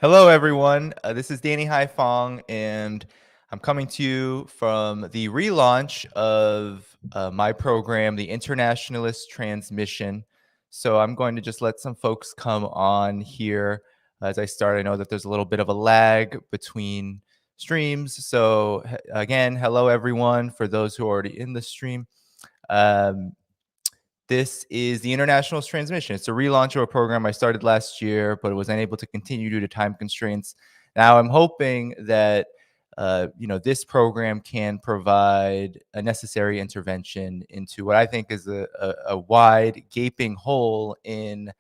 Hello, everyone. This is Danny Haiphong, and I'm coming to you from the relaunch of my program, the Internationalist Transmission. So I'm going to just let some folks come on here as I start. I know that there's a little bit of a lag between streams. So, again, hello, everyone, for those who are already in the stream. Um, this is the Internationalist Transmission. It's a relaunch of a program I started last year, but it was unable to continue due to time constraints. Now I'm hoping that this program can provide a necessary intervention into what I think is a wide, gaping hole in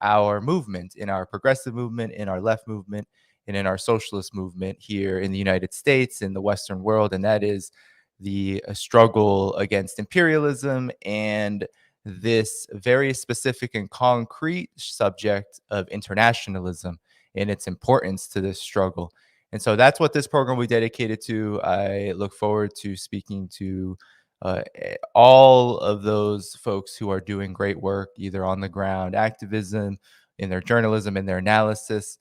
our movement, in our progressive movement, in our left movement, and in our socialist movement here in the United States, in the Western world, and that is the struggle against imperialism and this very specific and concrete subject of internationalism and its importance to this struggle. And so that's what this program will be dedicated to. I look forward to speaking to all of those folks who are doing great work, either on the ground activism, in their journalism, in their analysis,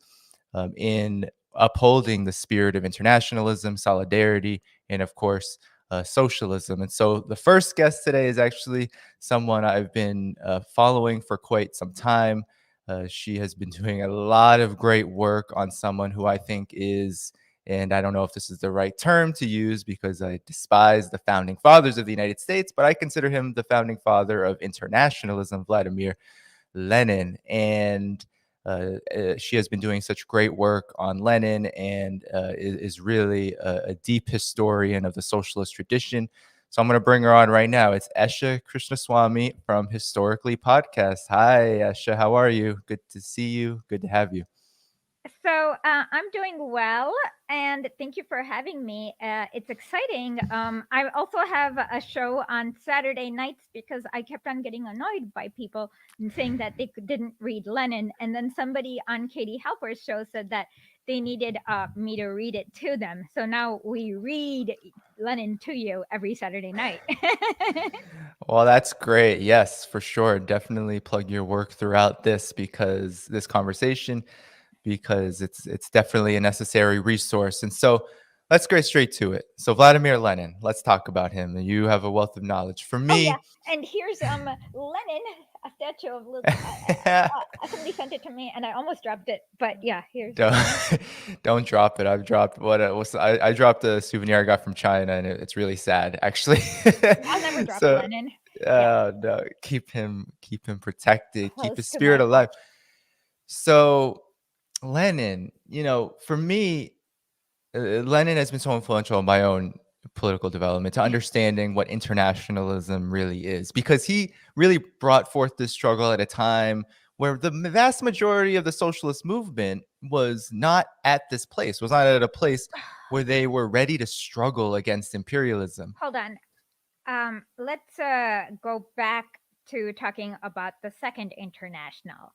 in upholding the spirit of internationalism, solidarity, and of course, socialism. And so the first guest today is actually someone I've been following for quite some time. She has been doing a lot of great work on someone who I think is, and I don't know if this is the right term to use because I despise the founding fathers of the United States, but I consider him the founding father of internationalism, Vladimir Lenin. And she has been doing such great work on Lenin and is really a deep historian of the socialist tradition. So I'm going to bring her on right now. It's Esha Krishnaswamy from Historically Podcast. Hi, Esha. How are you? Good to see you. Good to have you. I'm doing well, and thank you for having me. It's exciting. I also have a show on Saturday nights because I kept on getting annoyed by people and saying that didn't read Lenin, and then somebody on Katie Halper's show said that they needed me to read it to them. So now we read Lenin to you every Saturday night. Well, that's great. Yes, for sure. Definitely plug your work throughout this conversation because it's definitely a necessary resource. And so let's get straight to it. So Vladimir Lenin, let's talk about him. You have a wealth of knowledge. For Oh yeah, me, and here's Lenin, a statue of somebody sent it to me, and I almost dropped it, but yeah, here's don't, Lenin. don't drop it. I've dropped I dropped a souvenir I got from China, and it's really sad, actually. I'll never drop So, Lenin. Yeah, no, keep him protected, keep close his to my spirit alive. heart. So, Lenin, for me, Lenin has been so influential in my own political development to understanding what internationalism really is, because he really brought forth this struggle at a time where the vast majority of the socialist movement was not at this place, was not at a place where they were ready to struggle against imperialism. Hold on. Let's go back to talking about the Second International.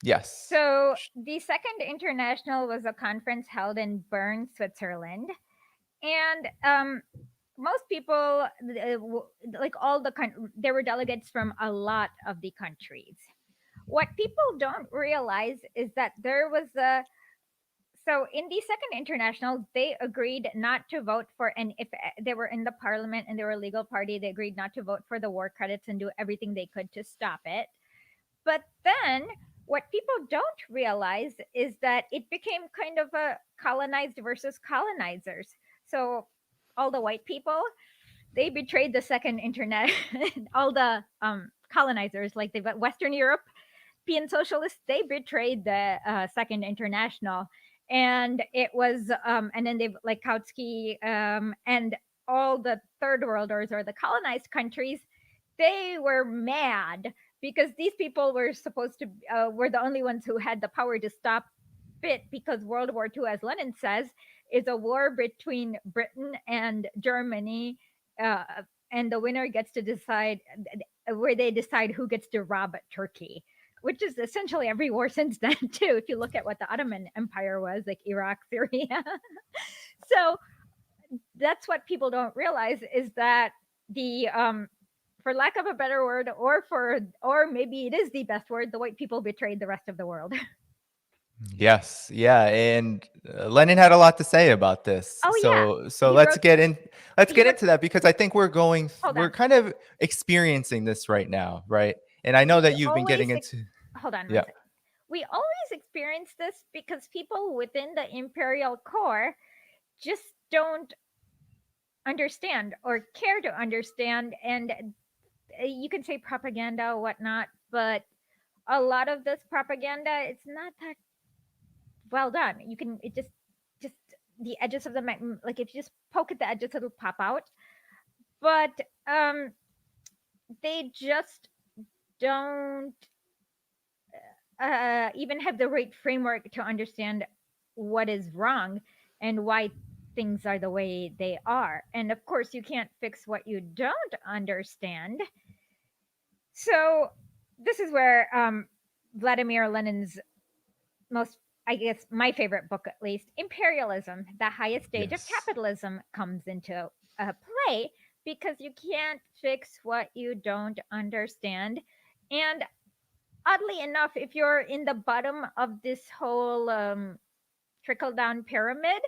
Yes. So the Second International was a conference held in Bern, Switzerland, and most people, like there were delegates from a lot of the countries. What people don't realize is that there was a so in the Second International, they agreed not to vote for, and if they were in the parliament and they were a legal party, they agreed not to vote for the war credits and do everything they could to stop it. But then what people don't realize is that it became kind of a colonized versus colonizers. So all the white people, they betrayed the second internet. All the colonizers, like the Western European socialists, they betrayed the second international. And it was, and then they've like Kautsky and all the third worlders or the colonized countries, they were mad because these people were supposed to were the only ones who had the power to stop it, because World War II, as Lenin says, is a war between Britain and Germany, uh, and the winner gets to decide, where they decide who gets to rob Turkey, which is essentially every war since then too. If you look at what the Ottoman Empire was, like Iraq, Syria. So that's what people don't realize, is that the for lack of a better word, or maybe it is the best word, the white people betrayed the rest of the world. Yes, yeah, and Lenin had a lot to say about this. Oh yeah, So he let's wrote. He get wrote. into that because I think Hold we're on. kind of experiencing this right now, right? And I know We that you've been always getting into hold on one yeah. second. We always experience this because people within the imperial core just don't understand or care to understand, and you can say propaganda or whatnot, but a lot of this propaganda, it's not that well done. You can it just the edges of the like if you just poke at the edges, it'll pop out. But um, they just don't even have the right framework to understand what is wrong and why things are the way they are. And of course, you can't fix what you don't understand. So this is where Vladimir Lenin's most, I guess, my favorite book at least, Imperialism, the highest stage of Yes. capitalism, comes into play, because you can't fix what you don't understand. And oddly enough, if you're in the bottom of this whole trickle down pyramid,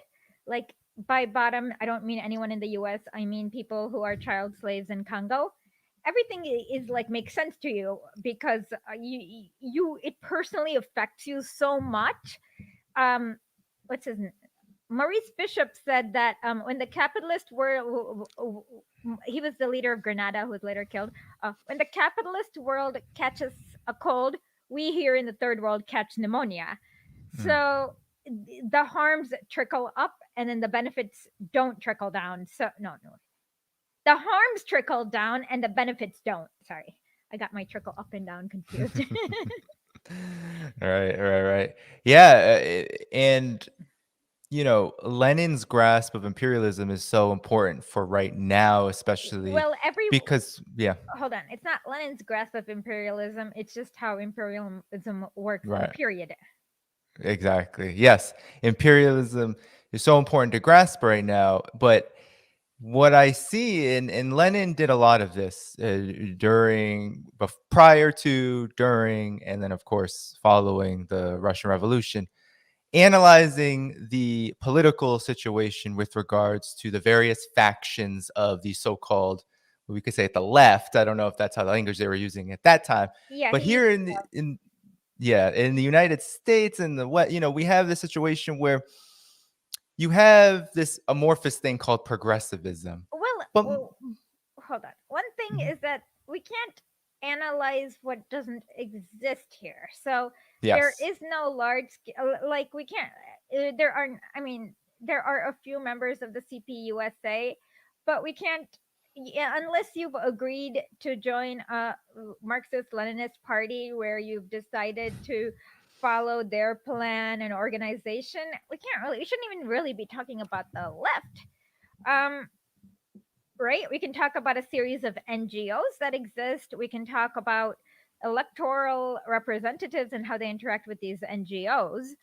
like by bottom, I don't mean anyone in the US, I mean people who are child slaves in Congo. Everything is like makes sense to you because you it personally affects you so much. um what's his name? Maurice Bishop said that when the capitalist world, he was the leader of Grenada, who was later killed. When the capitalist world catches a cold, we here in the third world catch pneumonia. Mm. So the harms trickle up, and then the benefits don't trickle down. So no, no, the harms trickle down, and the benefits don't. Sorry, I got my trickle up and down confused. Right. Yeah, and Lenin's grasp of imperialism is so important for right now, especially Well, every because yeah, hold on, it's not Lenin's grasp of imperialism, it's just how imperialism works, right. period. Exactly. Yes. Imperialism is so important to grasp right now. But what I see, and Lenin did a lot of this prior to, during, and then, of course, following the Russian Revolution, analyzing the political situation with regards to the various factions of the so-called, we could say at the left. I don't know if that's how the language they were using at that time. Yeah, But he used. here in the United States and the what, we have this situation where you have this amorphous thing called progressivism. But Well, hold on. One thing Mhm. is that we can't analyze what doesn't exist here. So there Yes. is no large scale, like we can't, there are, I mean, there are a few members of the CPUSA, but we can't, yeah, unless you've agreed to join a Marxist Leninist party where you've decided to follow their plan and organization, we shouldn't even really be talking about the left. Um, right? We can talk about a series of NGOs that exist. We can talk about electoral representatives and how they interact with these NGOs,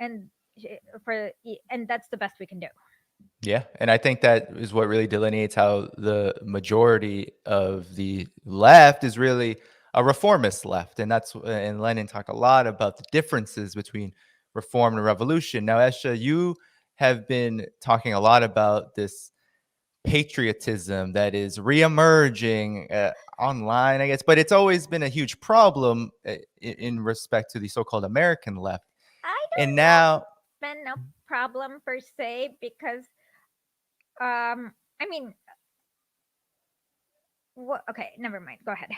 and and that's the best we can do. Yeah, and I think that is what really delineates how the majority of the left is really a reformist left, and and Lenin talked a lot about the differences between reform and revolution. Now, Esha, you have been talking a lot about this patriotism that is reemerging online, I guess, but it's always been a huge problem in respect to the so-called American left. I And don't know if now, it's been a problem per se because, I mean, what? Okay, never mind. Go ahead.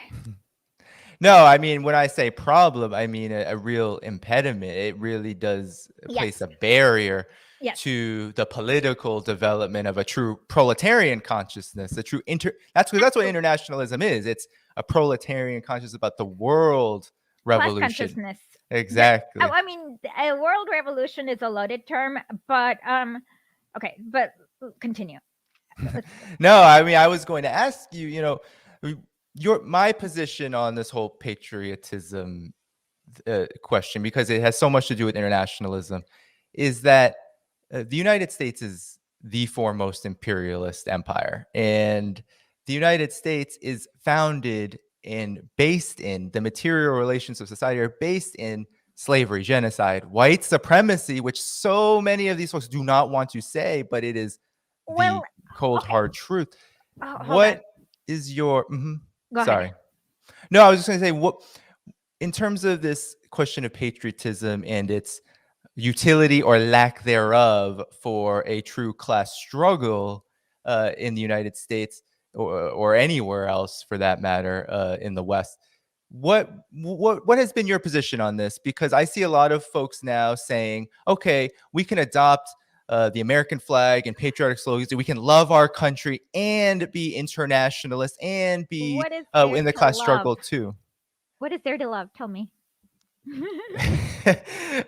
no, I mean, when I say problem, I mean a real impediment. It really does place Yes, a barrier yes, to the political development of a true proletarian consciousness, a true that's what absolutely. internationalism is. It's a proletarian consciousness about the world Class revolution. consciousness. Exactly. I mean, a world revolution is a loaded term, but okay, but continue. Let's, No, I mean, I was going to ask you, your my position on this whole patriotism question, because it has so much to do with internationalism, is that the United States is the foremost imperialist empire, and the United States is founded and based in the material relations of society are based in slavery, genocide, white supremacy, which so many of these folks do not want to say, but it is Well, the cold, okay, hard truth. hold on. What is your, Go ahead. sorry. No, I was just going to say, what, in terms of this question of patriotism and its utility or lack thereof for a true class struggle in the United States or anywhere else for that matter in the West. What has been your position on this? Because I see a lot of folks now saying, okay, we can adopt the American flag and patriotic slogans. We can love our country and be internationalist and be What is there in the to class love? struggle too. What is there to love? Tell me.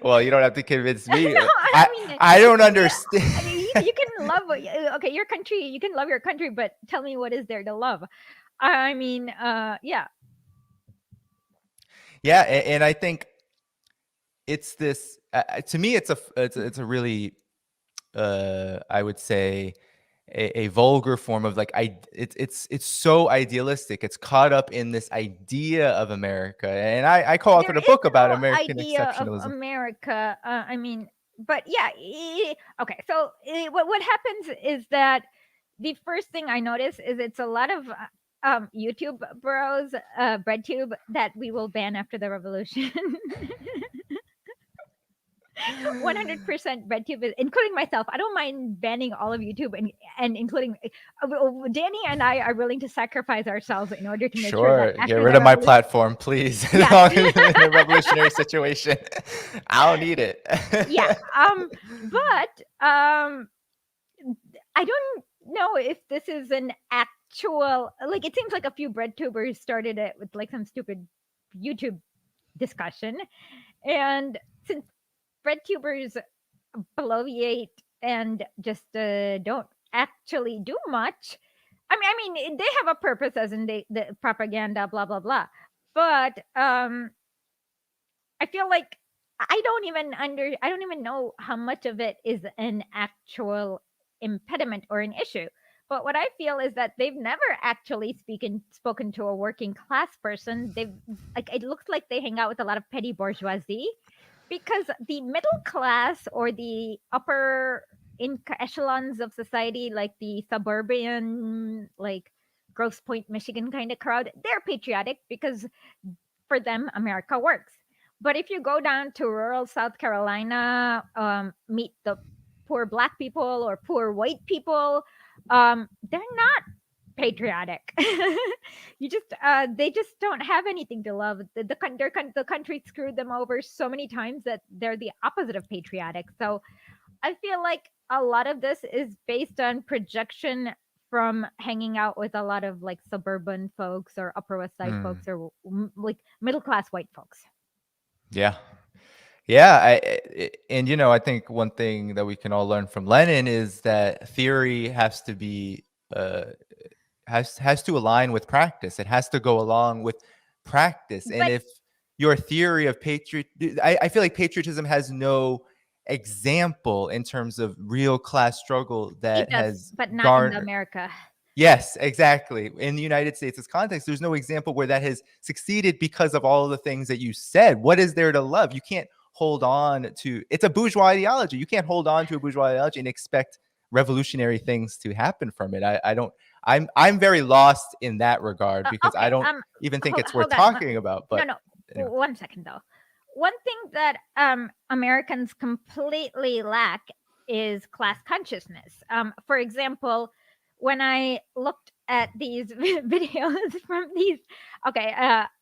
Well, you don't have to convince me. No, I mean, I don't yeah, understand. I mean, you can love okay, your country. You can love your country, but tell me what is there to love? I mean, yeah. Yeah, and I think it's this. To me, it's a really, I would say, a vulgar form of like it's so idealistic. It's caught up in this idea of America, and I co-authored There a is book about no American idea of exceptionalism. America. I mean, but yeah. Okay, so what happens is that the first thing I notice is it's a lot of YouTube bros, BreadTube that we will ban after the revolution. 100% BreadTube, including myself. I don't mind banning all of YouTube and including Danny and I are willing to sacrifice ourselves in order to make sure that Sure, get after rid the of my revolution, platform, please. As yeah, long as I'm in a revolutionary situation, I don't need it. yeah. But I don't know if this is an actual, like, it seems like a few breadtubers started it with like some stupid YouTube discussion, and since breadtubers bloviate and just don't actually do much. I mean, they have a purpose, as in the propaganda, blah blah blah. But I feel like I don't even know how much of it is an actual impediment or an issue. But what I feel is that they've never actually spoken to a working class person. They've like it looks like they hang out with a lot of petty bourgeoisie, because the middle class or the upper in echelons of society, like the suburban, like Grosse Pointe, Michigan kind of crowd, they're patriotic because for them, America works. But if you go down to rural South Carolina, meet the poor black people or poor white people, they're not patriotic. You just they just don't have anything to love. The country screwed them over so many times that they're the opposite of patriotic. So I feel like a lot of this is based on projection from hanging out with a lot of like suburban folks or Upper West Side Hmm. folks or like middle class white folks. Yeah. Yeah, and I think one thing that we can all learn from Lenin is that theory has to be has to align with practice. It has to go along with practice. And But if your theory of I feel like patriotism has no example in terms of real class struggle it that does, has but not in the garnered. America. Yes, exactly. In the United States' context, there's no example where that has succeeded because of all of the things that you said. What is there to love? You can't hold on to it's a bourgeois ideology. You can't hold on to a bourgeois ideology and expect revolutionary things to happen from it. I don't I'm very lost in that regard because I Okay, don't even think it's worth hold on. talking about. No, But no. anyway. 1 second though. One thing that Americans completely lack is class consciousness. For example, when I looked at these videos from these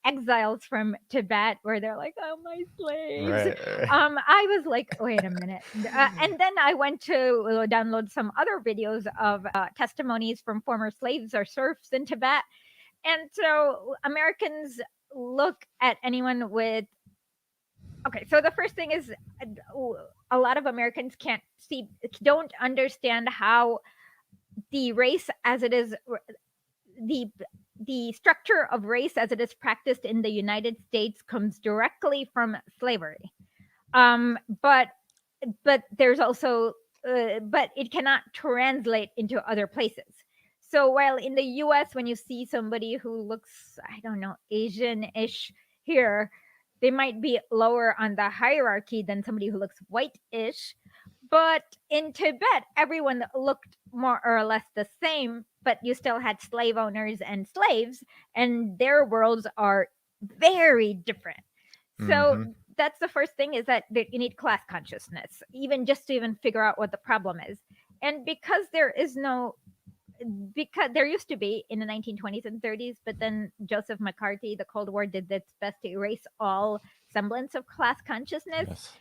exiles from Tibet, where they're like, "Oh, my slaves," Right. I was like, "Wait a minute," and then I went to download some other videos of testimonies from former slaves or serfs in Tibet, and so Americans look at anyone with okay, so the first thing is a lot of Americans don't understand how the race as it is the the structure of race as it is practiced in the United States comes directly from slavery. But there's also but it cannot translate into other places. So while in the US, when you see somebody who looks, I don't know, Asian-ish here, They might be lower on the hierarchy than somebody who looks white-ish, but in Tibet, everyone looked more or less the same, but you still had slave owners and slaves, and their worlds are very different. So Mm-hmm. that's the first thing, is that you need class consciousness, even just to even figure out what the problem is. And because there used to be in the 1920s and 30s, but then Joseph McCarthy, the Cold War, did its best to erase all semblance of class consciousness. Yes.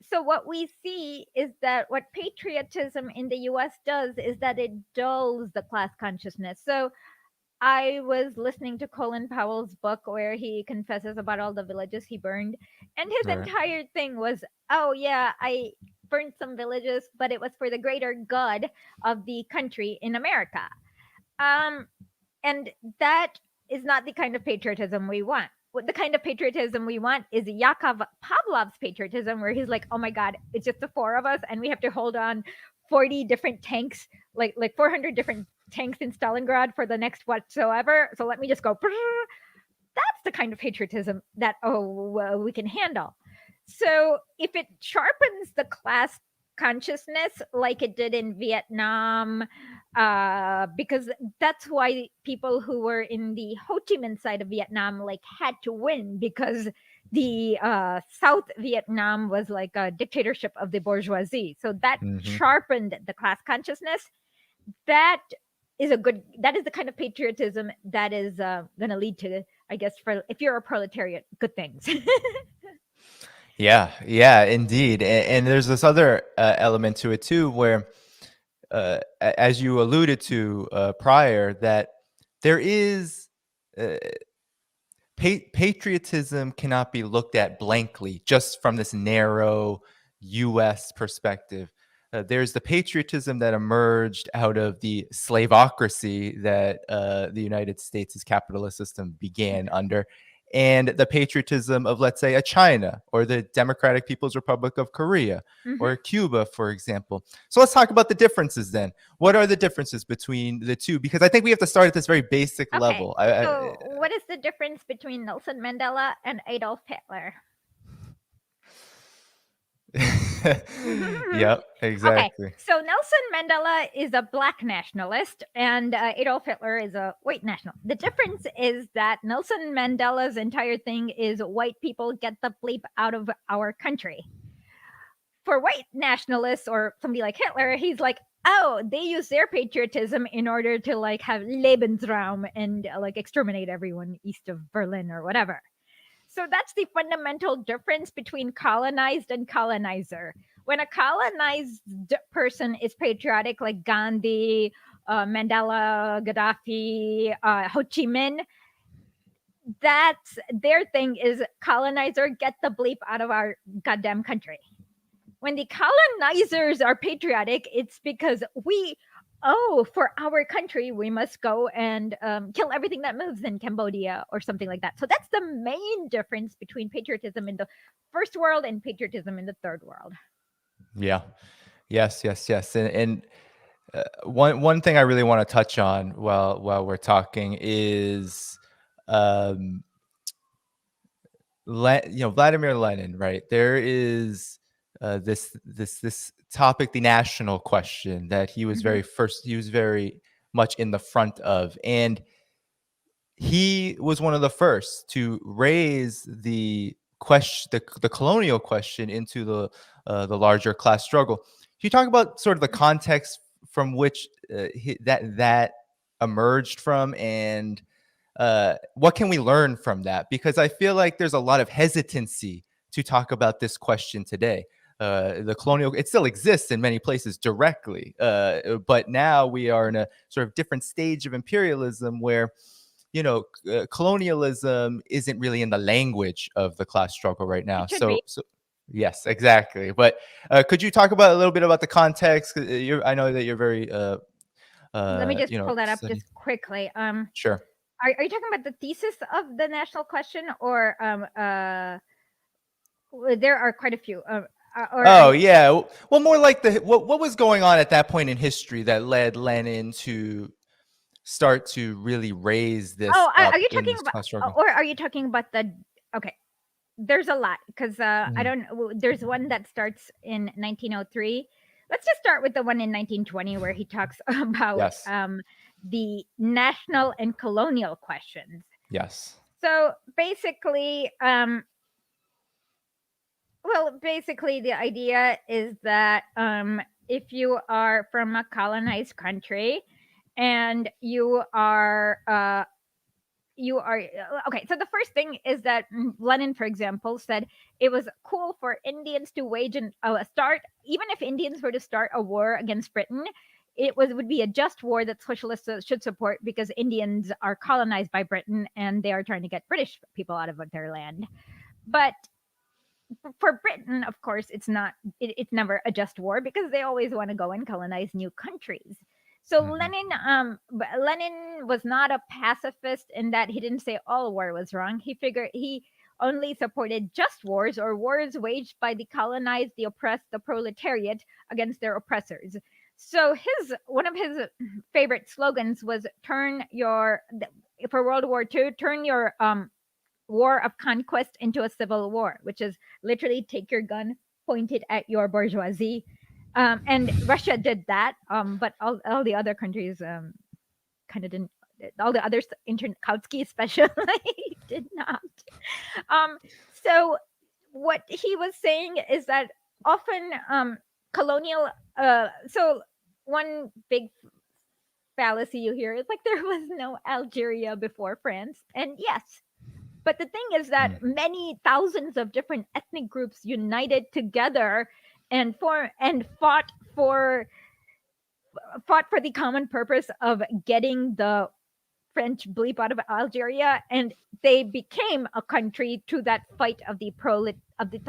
So what we see is that what patriotism in the US does is that it dulls the class consciousness. So I was listening to Colin Powell's book where he confesses about all the villages he burned, and his Right. entire thing was, oh yeah, I burned some villages, but it was for the greater good of the country in America. Um, and that is not the kind of patriotism we want. What the kind of patriotism we want is Yakov Pavlov's patriotism, where he's like, "Oh my God, it's just the four of us, and we have to hold on 40 different tanks, like 400 different tanks in Stalingrad for the next whatsoever. So let me just go." That's the kind of patriotism that we can handle. So if it sharpens the class consciousness like it did in Vietnam, because that's why people who were in the Ho Chi Minh side of Vietnam like had to win, because the South Vietnam was like a dictatorship of the bourgeoisie. So that Mm-hmm. sharpened the class consciousness. That that is the kind of patriotism that is going to lead to, I guess, for if you're a proletariat, good things. Yeah, yeah, indeed. And there's this other element to it too, where, as you alluded to prior, that there is patriotism cannot be looked at blankly just from this narrow U.S. perspective. There's the patriotism that emerged out of the slavocracy that the United States' capitalist system began under, and the patriotism of, let's say, a China or the Democratic People's Republic of Korea or Mm-hmm. Cuba, for example. So let's talk about the differences then. What are the differences between the two? Because I think we have to start at this very basic Okay. level. So, what is the difference between Nelson Mandela and Adolf Hitler? Yep, Okay. exactly. So, Nelson Mandela is a black nationalist, and Adolf Hitler is a white national. The difference is that Nelson Mandela's entire thing is white people get the bleep out of our country. For white nationalists or somebody like Hitler, he's like, oh, they use their patriotism in order to like have Lebensraum and like exterminate everyone east of Berlin or whatever. So that's the fundamental difference between colonized and colonizer. When a colonized person is patriotic, like Gandhi, Mandela, Gaddafi, Ho Chi Minh, that's their thing is colonizer, get the bleep out of our goddamn country. When the colonizers are patriotic, it's because for our country, we must go and kill everything that moves in Cambodia or something like that. So that's the main difference between patriotism in the first world and patriotism in the third world. Yeah. Yes, yes, yes. And one thing I really want to touch on while we're talking is, um, Vladimir Lenin, right? There is this topic, the national question, that he was Mm-hmm. he was very much in the front of, and he was one of the first to raise the question, the colonial question, into the larger class struggle. Can you talk about sort of the context from which that emerged from, and what can we learn from that? Because I feel like there's a lot of hesitancy to talk about this question today. The colonial, it still exists in many places directly, but now we are in a sort of different stage of imperialism where, colonialism isn't really in the language of the class struggle right now. It should be. So yes, exactly. But could you talk about a little bit about the context? 'Cause I know that you're very, Let me just pull that up study. just quickly. Sure. Are you talking about the thesis of the national question, or there are quite a few? Oh yeah. Well, more like what was going on at that point in history that led Lenin to start to really raise this are up you in talking this about, class struggle. or are you talking about the? Okay, there's a lot because I Mhm. don't. There's one that starts in 1903. Let's just start with the one in 1920 where he talks about Yes. the national and colonial questions. Yes. So basically, basically the idea is that if you are from a colonized country and you are okay, so the first thing is that Lenin, for example, said it was cool for Indians to wage a start, even if Indians were to start a war against Britain, would be a just war that socialists should support because Indians are colonized by Britain and they are trying to get British people out of their land. But for Britain, of course, it's never a just war because they always want to go and colonize new countries. So Mhm. Lenin was not a pacifist in that he didn't say all war was wrong. He only supported just wars or wars waged by the colonized, the oppressed, the proletariat against their oppressors. So his one of his favorite slogans was for World War II, turn your war of conquest into a civil war, which is literally take your gun, point it at your bourgeoisie. And Russia did that, but all the other countries kind of didn't. All the others, Kautsky especially, did not. Um, so what he was saying is that often colonial. So one big fallacy you hear is like there was no Algeria before France, and yes, but the thing is that Mm. many thousands of different ethnic groups united together and fought for the common purpose of getting the French bleep out of Algeria, and they became a country to that fight of the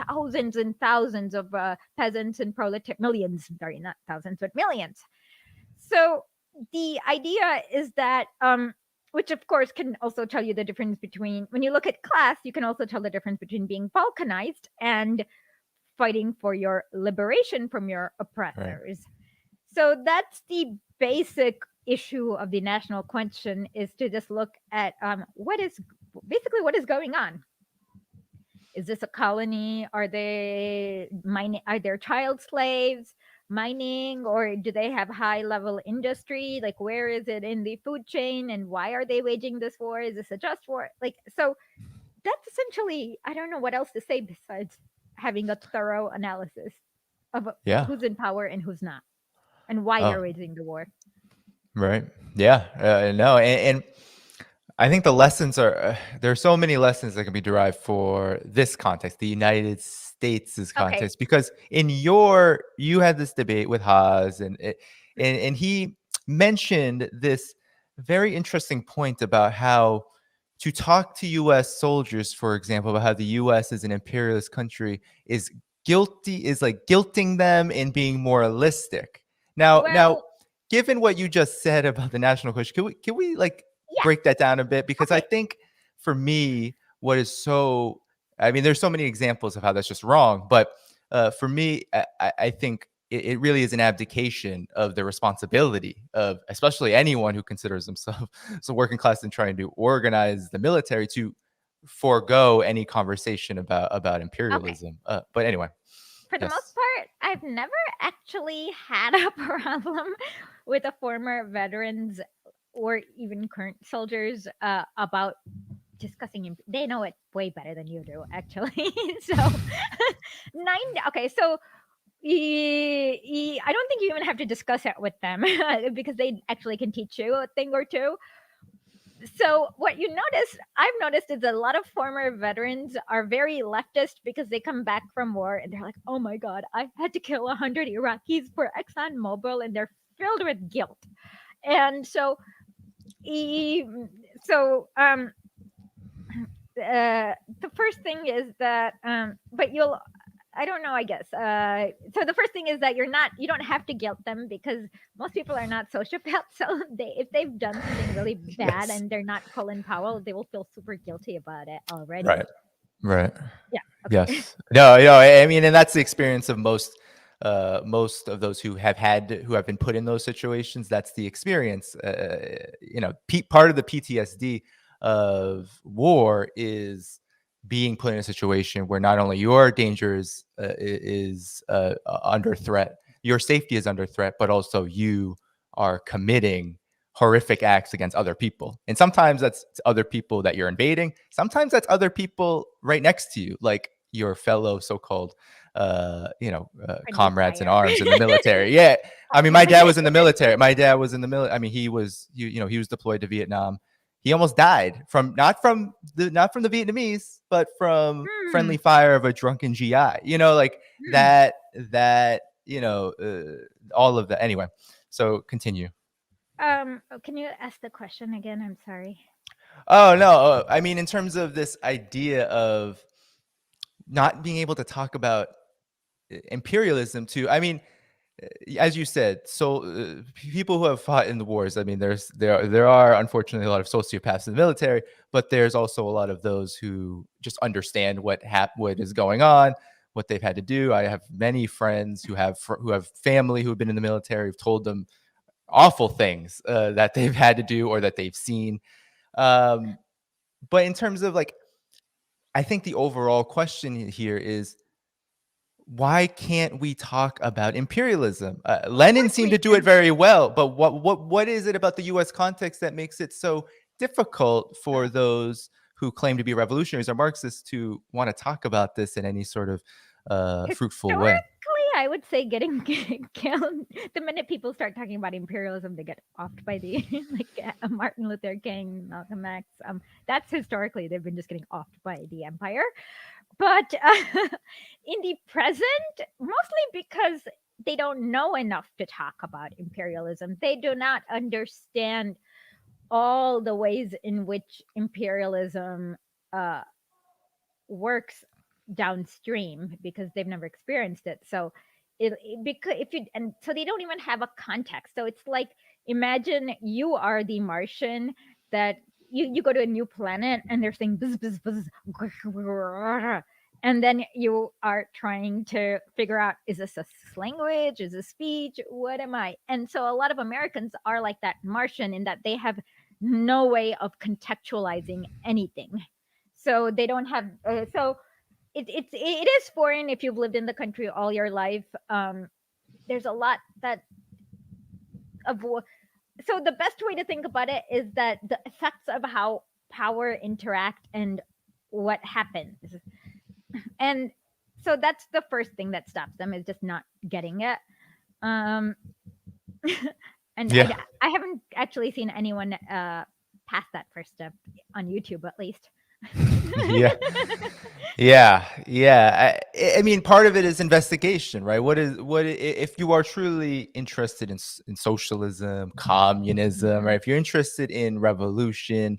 thousands and thousands of peasants and millions, sorry, not thousands, but millions. So the idea is that, which of course can also tell you the difference between, when you look at class, you can also tell the difference between being balkanized and fighting for your liberation from your Right. oppressors. So that's the basic issue of the national question, is to just look at what is going on. Is this a colony? Are they mining? Are there child slaves mining, or do they have high level industry? Like, where is it in the food chain, and why are they waging this war? Is this a just war? Like, so that's essentially, I don't know what else to say besides having a thorough analysis of Yeah. who's in power and who's not, and why Oh, you're waging the war. right. Yeah. No, and I think the lessons are there are so many lessons that can be derived for this context, the United States' Okay. context, because you had this debate with Haas, and he mentioned this very interesting point about how to talk to U.S. soldiers, for example, about how the U.S. is an imperialist country is like guilting them in being moralistic. Now, Well, given what you just said about the national question, can we like yeah. break that down a bit? Because I Okay. think for me, what is so I mean, there's so many examples of how that's just wrong, but for me, I think it really is an abdication of the responsibility of especially anyone who considers themselves so working class and trying to organize the military to forego any conversation about Okay. imperialism. But anyway, For the most yes. part, I've never actually had a problem with a former veterans or even current soldiers about discussing. They know it way better than you do, actually. So, okay, so I don't think you even have to discuss it with them because they actually can teach you a thing or two. So what I've noticed is a lot of former veterans are very leftist because they come back from war and they're like, oh my god, I had to kill 100 Iraqis for Exxon Mobil, and they're filled with guilt. And e- so the first thing is that but you'll I don't know, I guess. So the first thing is that you don't have to guilt them because most people are not sociopaths. So if they've done something really bad Yes. and they're not Colin Powell, they will feel super guilty about it already. Right. Right. Yeah. Okay. Yes. No, I mean, and that's the experience of most of those who have been put in those situations. That's the experience. Part of the PTSD of war is being put in a situation where not only your danger is under threat, your safety is under threat, but also you are committing horrific acts against other people. And sometimes that's other people that you're invading. Sometimes that's other people right next to you, like your fellow so-called Friendly comrades in fire. arms in the military. Yeah. I mean, my dad was in the military. My dad was in the military. I mean, he was deployed to Vietnam. He almost died from not from the Vietnamese, but from Hmm. friendly fire of a drunken GI. Like Hmm. that all of that. Anyway, so continue. Can you ask the question again? I'm sorry. Oh no, I mean in terms of this idea of not being able to talk about imperialism too. I mean, as you said, so people who have fought in the wars. I mean, there are unfortunately a lot of sociopaths in the military, but there's also a lot of those who just understand what is going on, what they've had to do. I have many friends who have family who have been in the military, who've told them awful things that they've had to do or that they've seen. Um, but in terms of like, I think the overall question here is why can't we talk about imperialism? Of Lenin course seemed we to do it can. very well, but what is it about the U.S. context that makes it so difficult for Uh, those who claim to be revolutionaries or Marxists to want to talk about this in any sort of fruitful way? Historically, I would say getting killed. The minute people start talking about imperialism, they get offed by the like Martin Luther King, Malcolm X. That's historically they've been just getting offed by the empire. But in the present, mostly because they don't know enough to talk about imperialism. They do not understand all the ways in which imperialism uh, works downstream because they've never experienced it. So because if you and so they don't even have a context. So it's like imagine you are the Martian that you go to a new planet and they're saying buzz buzz buzz and then you are trying to figure out is this a language, is this speech, what am I? And so a lot of Americans are like that Martian in that they have no way of contextualizing anything, so they don't have so it is foreign if you've lived in the country all your life. There's a lot that of so the best way to think about it is that the effects of how power interact and what happens, and so that's the first thing that stops them is just not getting it. um and Yeah. I haven't actually seen anyone pass that first step on YouTube at least. Yeah. Yeah. I mean, part of it is investigation, right? If you are truly interested in socialism, communism, right? Mhm. If you're interested in revolution,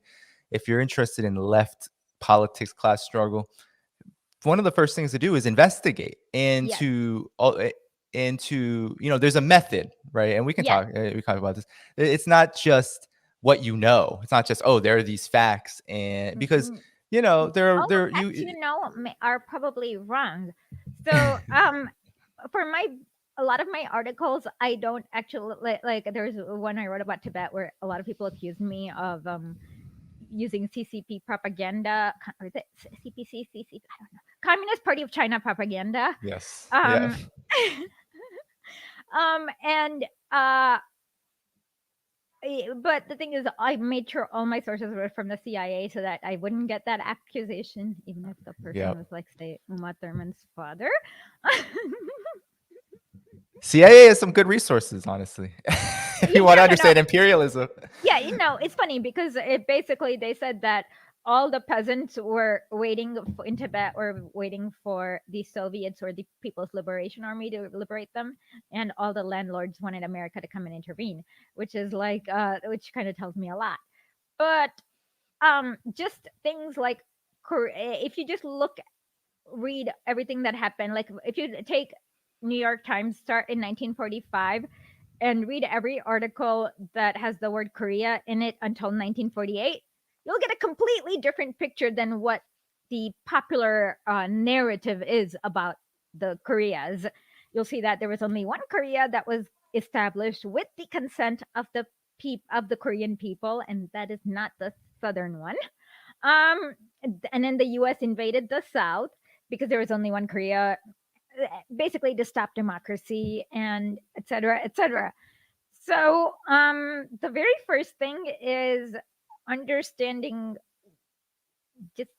if you're interested in left politics, class struggle, one of the first things to do is investigate Yes. into there's a method, right? And Yes. we talk about this. It's not just what you know. It's not just, oh, there are these facts, and because Mhm. there All the there facts you you know are probably wrong. So, for my a lot of my articles, I don't actually like. There's one I wrote about Tibet where a lot of people accused me of using CCP propaganda, or is it CPC, CCP? I don't know. Communist Party of China propaganda. yes, yeah. Um, and but the thing is, I made sure all my sources were from the CIA so that I wouldn't get that accusation, even if the person Yeah. was like, say, Uma Thurman's father. CIA has some good resources, honestly. If Yeah, you want to no, no. understand imperialism. Yeah, it's funny because it basically they said that all the peasants were waiting in Tibet were waiting for the Soviets or the People's Liberation Army to liberate them, and all the landlords wanted America to come and intervene, which is like which kind of tells me a lot. But just things like if you just read everything that happened, like if you take New York Times, start in 1945 and read every article that has the word Korea in it until 1948, you'll get a completely different picture than what the popular narrative is about the Koreas. You'll see that there was only one Korea that was established with the consent of the Korean people, and that is not the southern one. Um, and then the US invaded the South because there was only one Korea, basically to stop democracy and et cetera, et cetera. So the very first thing is understanding, just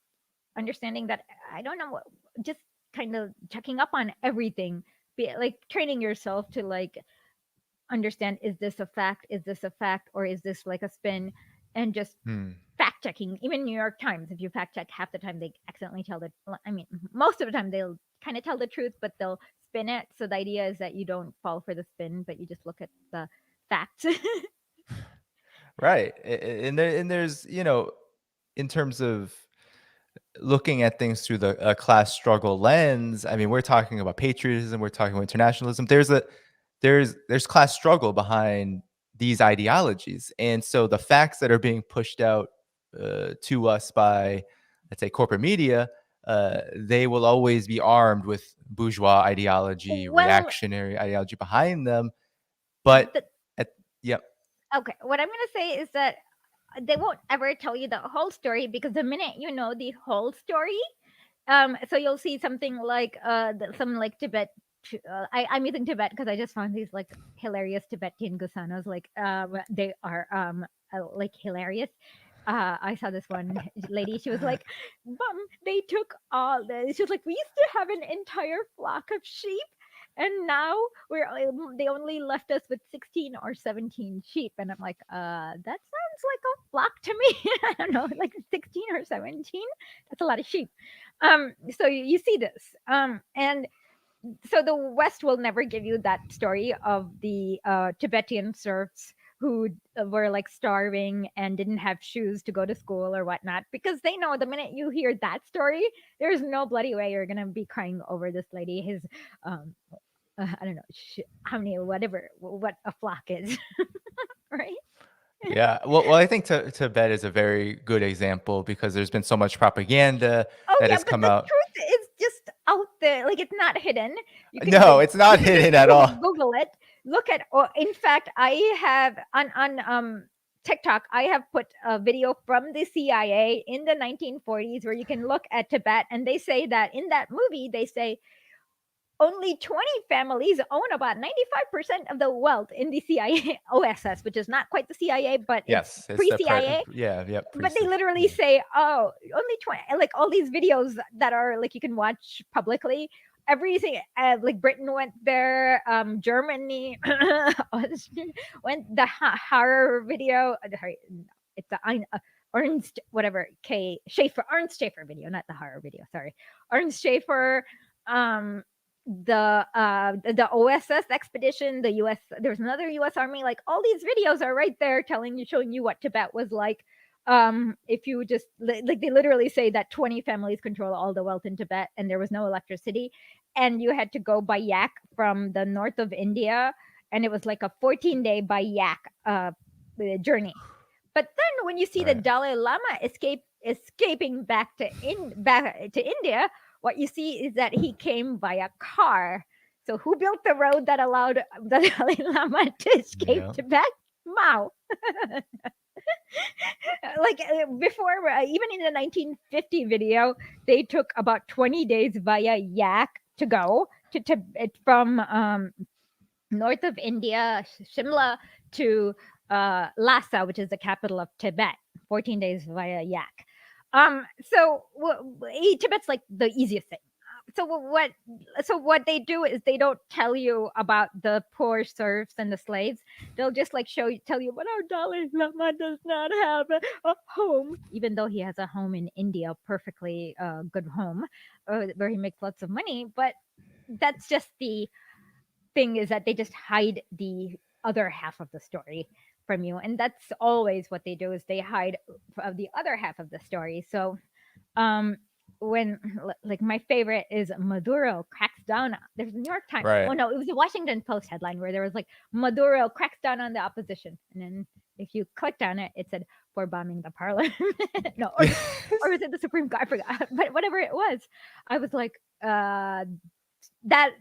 understanding that, I don't know, just kind of checking up on everything, be like training yourself to like understand, is this a fact, is this a fact, or is this like a spin, and just Hmm. fact checking. Even New York Times, if you fact check, half the time they accidentally tell the, I mean, most of the time they'll kind of tell the truth, but they'll spin it. So the idea is that you don't fall for the spin, but you just look at the facts. Right. And there's, in terms of looking at things through the class struggle lens, I mean, we're talking about patriotism, we're talking about internationalism. There's class struggle behind these ideologies, and so the facts that are being pushed out to us by, let's say, corporate media, they will always be armed with bourgeois ideology, Well, reactionary ideology behind them. But the, at, yep, okay, what I'm going to say is that they won't ever tell you the whole story, because the minute you know the whole story, so you'll see something like some like Tibet. I'm using Tibet because I just found these like hilarious Tibetan gusanos. Like they are like hilarious. I saw this one lady. She was like, they took all the." She was like, "We used to have an entire flock of sheep, and now they only left us with 16 or 17 sheep." And I'm like, that sounds like a flock to me. I don't know, like 16 or 17. That's a lot of sheep. So you see this, and so the West will never give you that story of the Tibetan serfs who were like starving and didn't have shoes to go to school or whatnot, because they know the minute you hear that story, there's no bloody way you're gonna be crying over this lady. His, um, I don't know how many, whatever, what a flock is, right? yeah. Well, I think Tibet is a very good example because there's been so much propaganda Oh that yeah, has but come the out. truth is just out there. Like, it's not hidden. You can No, like it's not you can just hidden at all. Google it. Look at, or in fact, I have on TikTok, I have put a video from the CIA in the 1940s where you can look at Tibet, and they say that in that movie they say only 20 families own about 95% of the wealth in the CIA OSS, which is not quite the CIA, but it's Yes, it's the pre-CIA. yeah, yeah, But they literally yeah. say, oh, only 20, like all these videos that are like you can watch publicly, everything, like Britain went there, Germany went, the horror video, sorry, it's the Ernst whatever K Schaefer, Ernst Schaefer video, not the horror video, sorry, Ernst Schaefer, um the OSS expedition, the US, there's another US Army, like all these videos are right there telling you, showing you what Tibet was like. If you just like, they literally say that 20 families control all the wealth in Tibet, and there was no electricity, and you had to go by yak from the north of India, and it was like a 14-day by yak journey. But then when you see the Right. Dalai Lama escaping back to India, what you see is that he came via car. So who built the road that allowed the Dalai Lama to escape Yeah. Tibet? Mao. Like before, even in the 1950 video, they took about 20 days via yak to go to Tibet from north of India, Shimla, to Lhasa, which is the capital of Tibet. 14 days via yak. So Tibet's like the easiest thing. So what they do is they don't tell you about the poor serfs and the slaves. They'll just like tell you, but our Dalai Lama does not have a home, even though he has a home in India, perfectly good home, where he makes lots of money. But that's just the thing, is that they just hide the other half of the story from you, and that's always what they do, is they hide the other half of the story. So um when like my favorite is Maduro cracks down, there's a New York Times, oh Right. no, it was a Washington Post headline where there was like, Maduro cracks down on the opposition, and then if you clicked on it, it said, for bombing the parliament. No, or was it the Supreme Court, I forgot, but whatever it was, I was like, that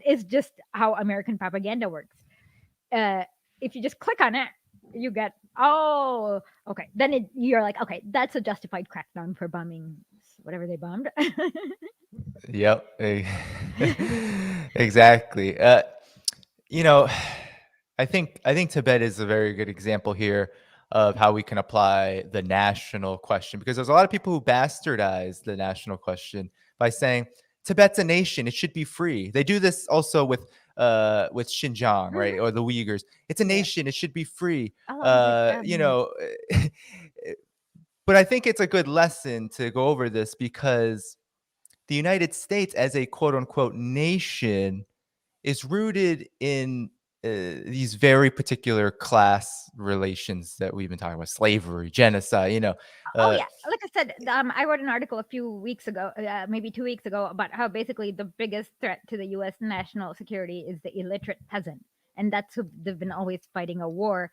is just how American propaganda works. Uh, if you just click on it, you get, oh, okay. Then you're like, okay, that's a justified crackdown for bombing whatever they bombed. Yep. Exactly. You know, I think Tibet is a very good example here of how we can apply the national question, because there's a lot of people who bastardize the national question by saying Tibet's a nation, it should be free. They do this also with Xinjiang, right, or the Uyghurs. It's a Yeah. nation, it should be free. Oh, yes, You know, but I think it's a good lesson to go over this, because the United States as a quote unquote nation is rooted in these very particular class relations that we've been talking about: slavery, genocide. Oh Uh, yeah, like I said, I wrote an article a few weeks ago, maybe 2 weeks ago, about how basically the biggest threat to the U.S. national security is the illiterate peasant, and that's who they've been always fighting a war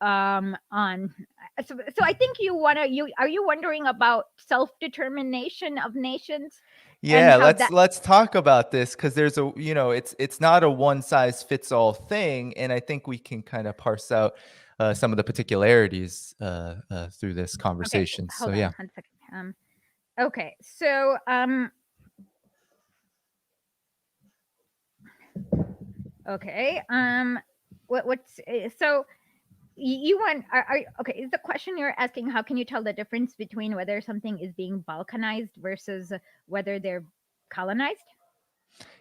on. So I think you wondering about self determination of nations and yeah, how let's that. let's talk about this, because there's it's not a one size fits all thing, and I think we can kind of parse out some of the particularities through this Okay, conversation. So hold on yeah. 1 second. Okay, so okay, what's so you want are okay, is the question you're asking, how can you tell the difference between whether something is being balkanized versus whether they're colonized?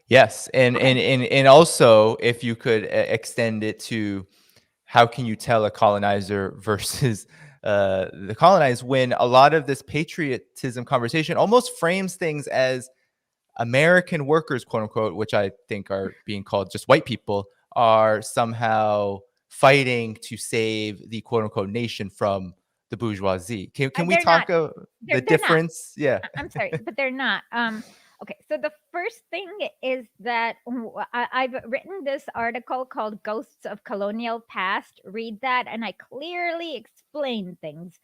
Yes, and Okay. and and and also, if you could extend it to how can you tell a colonizer versus the colonized, when a lot of this patriotism conversation almost frames things as American workers, quote unquote, which I think are being called just white people, are somehow fighting to save the quote unquote nation from the bourgeoisie. Can we They're not. talk the They're not. difference? Yeah. I'm sorry, but they're not. Okay, so the first thing is that I've written this article called Ghosts of Colonial Past. Read that, and I clearly explain things.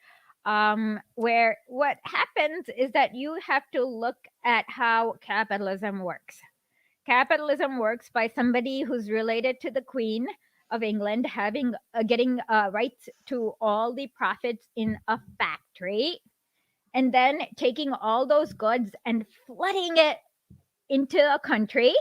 Where what happens is that you have to look at how capitalism works. Capitalism works by somebody who's related to the Queen of England having getting rights to all the profits in a factory, and then taking all those goods and flooding it into a country,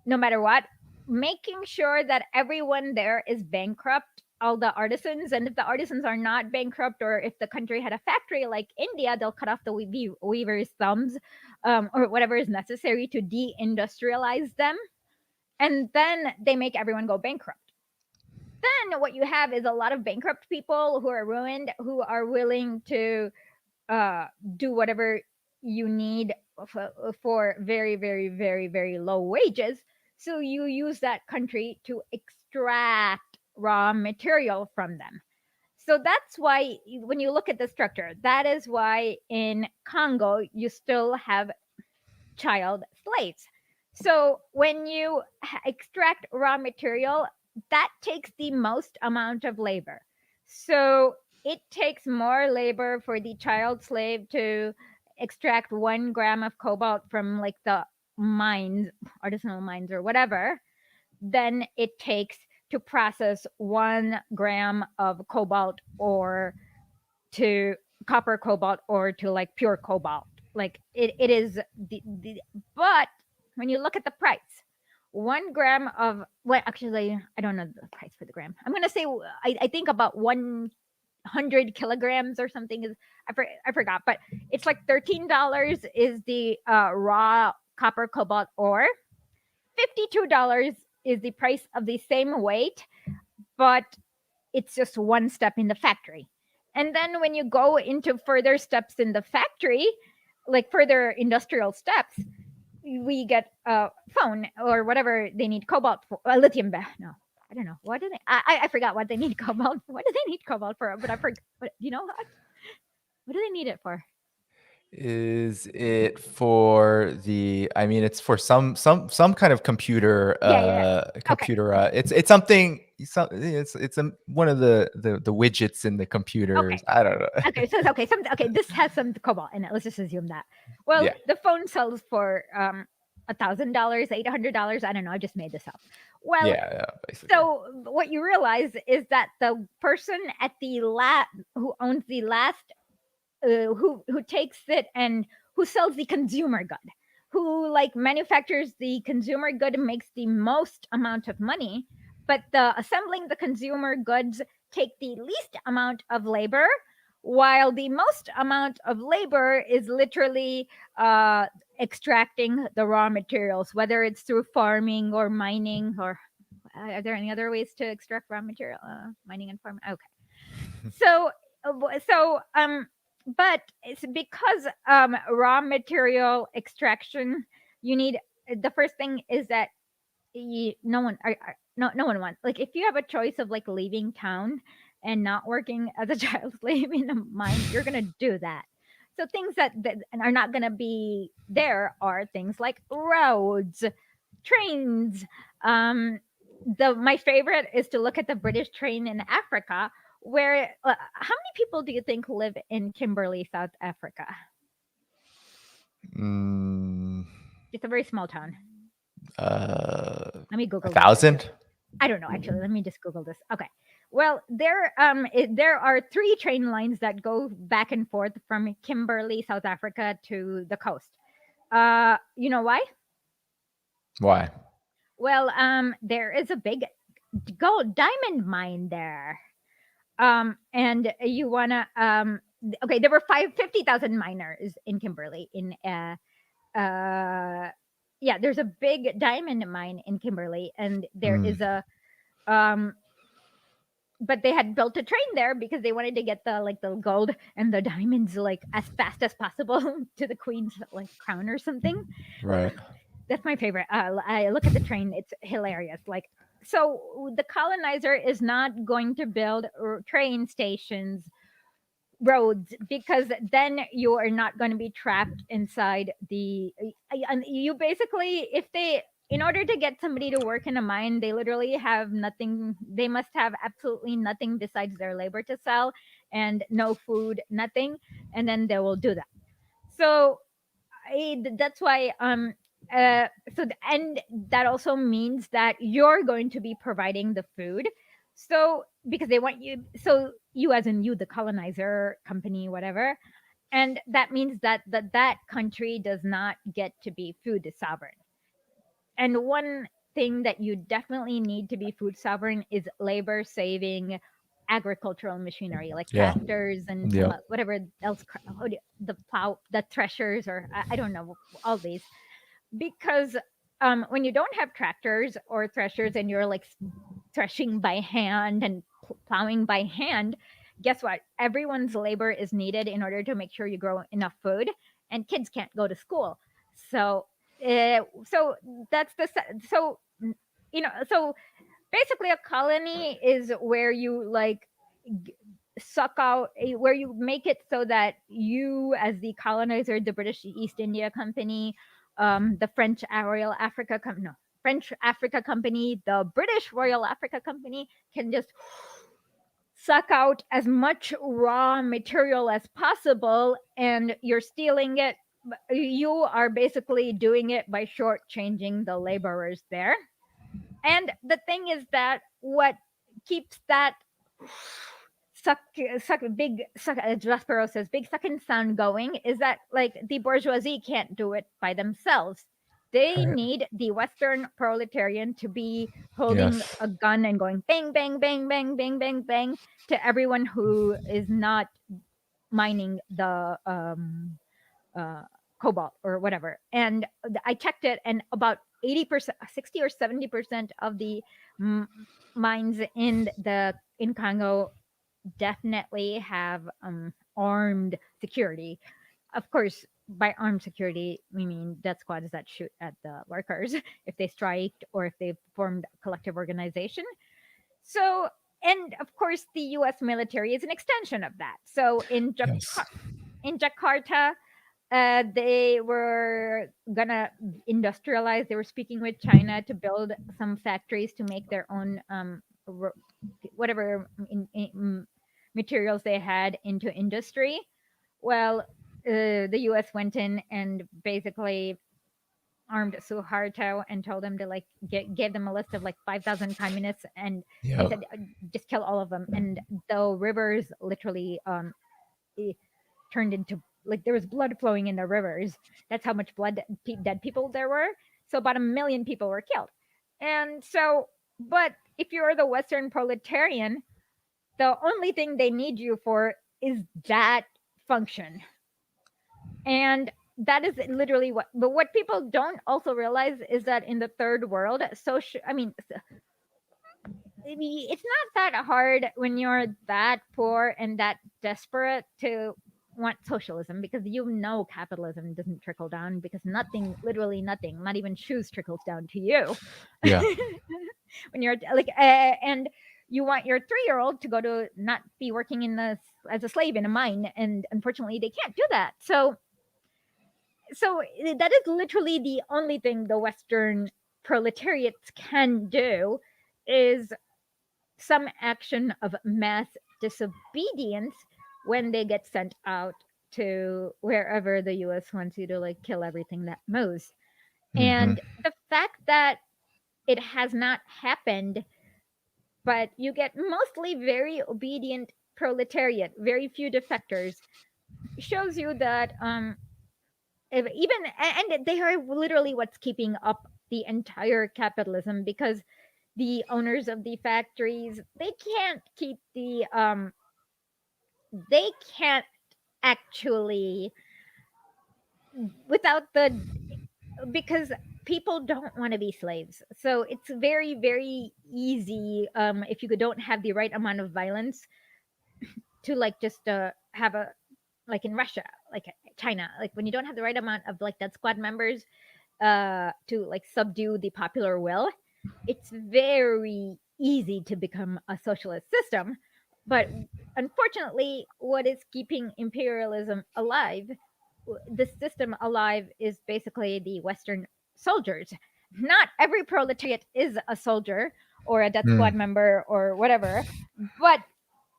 no matter what, making sure that everyone there is bankrupt, all the artisans. And if the artisans are not bankrupt, or if the country had a factory like India, they'll cut off the weaver's thumbs, or whatever is necessary to deindustrialize them. And then they make everyone go bankrupt. Then what you have is a lot of bankrupt people who are ruined, who are willing to uh, do whatever you need for very, very, very, very low wages. So you use that country to extract raw material from them. So that's why when you look at the structure, that is why in Congo you still have child slaves. So when you extract raw material, that takes the most amount of labor. So it takes more labor for the child slave to extract 1 gram of cobalt from like the mines, artisanal mines or whatever, than it takes to process 1 gram of cobalt, or to copper cobalt, or to like pure cobalt. Like it is but when you look at the price, 1 gram of what, actually I don't know the price for the gram. I'm gonna say I think about 100 kilograms or something is, I forgot, but it's like $13 is the raw copper cobalt ore. $52 is the price of the same weight, but it's just one step in the factory. And then when you go into further steps in the factory, like further industrial steps, we get a phone or whatever they need cobalt for, lithium. No, I don't know. What do they? I forgot what they need cobalt. What do they need cobalt for? But I forgot. But you know what do they need it for? Is it for I mean, it's for some kind of computer, Yeah, yeah, yeah. Okay, it's something, it's one of the widgets in the computers. okay. I don't know. Okay, so okay, okay, this has some cobalt in it. Let's just assume that. Well, Yeah. the phone sells for $1,000, $800. I don't know. I just made this up. Well, Yeah, yeah, basically. so what you realize is that the person at the who owns the last, who takes it and who sells the consumer good, who like manufactures the consumer good and makes the most amount of money, but the assembling the consumer goods take the least amount of labor, while the most amount of labor is literally extracting the raw materials, whether it's through farming or mining, or are there any other ways to extract raw material? Mining and farming. Okay. So, but it's because raw material extraction, you need the first thing is that no one no one wants, like, if you have a choice of like leaving town and not working as a child slave in a mine, you're gonna do that. So things that are not gonna be there are things like roads, trains. The My favorite is to look at the British train in Africa, where how many people do you think live in Kimberley, South Africa? Mm, It's a very small town. Let me Google this. 1,000. I don't know, actually. Let me just Google this. Okay. Well, there are 3 train lines that go back and forth from Kimberley, South Africa to the coast. You know why? Why? Well, there is a big gold diamond mine there. And you wanna okay, there were 50,000 miners in Kimberley in yeah, there's a big diamond mine in Kimberley, and there Mm, is a um but they had built a train there because they wanted to get the gold and the diamonds like as fast as possible to the queen's like crown or something. right. That's my favorite. I look at the train; it's hilarious. Like, so the colonizer is not going to build train stations, roads, because then you are not going to be trapped inside the. And you basically, if they, in order to get somebody to work in a mine, they literally have nothing. They must have absolutely nothing besides their labor to sell, and no food, nothing, and then they will do that. So that's why and that also means that you're going to be providing the food, so because they want you, so you as in you, the colonizer company, whatever, and that means that country does not get to be food sovereign. And one thing that you definitely need to be food sovereign is labor saving agricultural machinery like Yeah. tractors and Yeah. whatever else, the plow, the threshers, or I don't know, all these. Because when you don't have tractors or threshers and you're like threshing by hand and plowing by hand, guess what? Everyone's labor is needed in order to make sure you grow enough food, and kids can't go to school. So, so that's so so basically a colony is where you like suck out where you make it so that you as the colonizer, the British East India Company, the French Royal Africa no, French Africa Company, the British Royal Africa Company can just suck out as much raw material as possible, and you're stealing it. You are basically doing it by shortchanging the laborers there. And the thing is that what keeps that suck big suck, Jaspero says, big sucking sound going is that like the bourgeoisie can't do it by themselves. They Right. need the Western proletarian to be holding Yes. a gun and going bang, bang, bang, bang, bang, bang, bang to everyone who is not mining the uh, cobalt or whatever. And I checked it, and about 80%, 60 or 70% of the m- mines in Congo definitely have armed security. Of course, by armed security, we mean death squads that shoot at the workers if they striked or if they formed a collective organization. So, and of course, the U.S. military is an extension of that. So Yes. in Jakarta, they were gonna industrialize. They were speaking with China to build some factories to make their own whatever materials they had into industry. Well, the U.S. went in and basically armed Suharto and told them to like gave them a list of like 5,000 communists, and he Yep. said just kill all of them. And the rivers literally turned into like there was blood flowing in the rivers. That's how much blood, dead people there were. So about 1 million people were killed. And so, but if you're the Western proletarian, the only thing they need you for is that function. And that is literally but what people don't also realize is that in the third world, it's not that hard when you're that poor and that desperate to want socialism, because capitalism doesn't trickle down, because nothing, literally nothing, not even shoes, trickles down to you. Yeah. When you're like and you want your 3-year-old to go to not be working as a slave in a mine, and unfortunately they can't do that. So that is literally the only thing the Western proletariats can do, is some action of mass disobedience when they get sent out to wherever the US wants you to like kill everything that moves. And the fact that it has not happened, but you get mostly very obedient proletariat, very few defectors, shows you that and they are literally what's keeping up the entire capitalism, because the owners of the factories, they can't actually, without the because people don't want to be slaves. So it's very, very easy, if you don't have the right amount of violence, to like just have a, like in Russia, like China, like when you don't have the right amount of like death squad members to like subdue the popular will, it's very easy to become a socialist system. But unfortunately, what is keeping imperialism alive, the system alive, is basically the Western soldiers. Not every proletariat is a soldier or a death squad member or whatever, but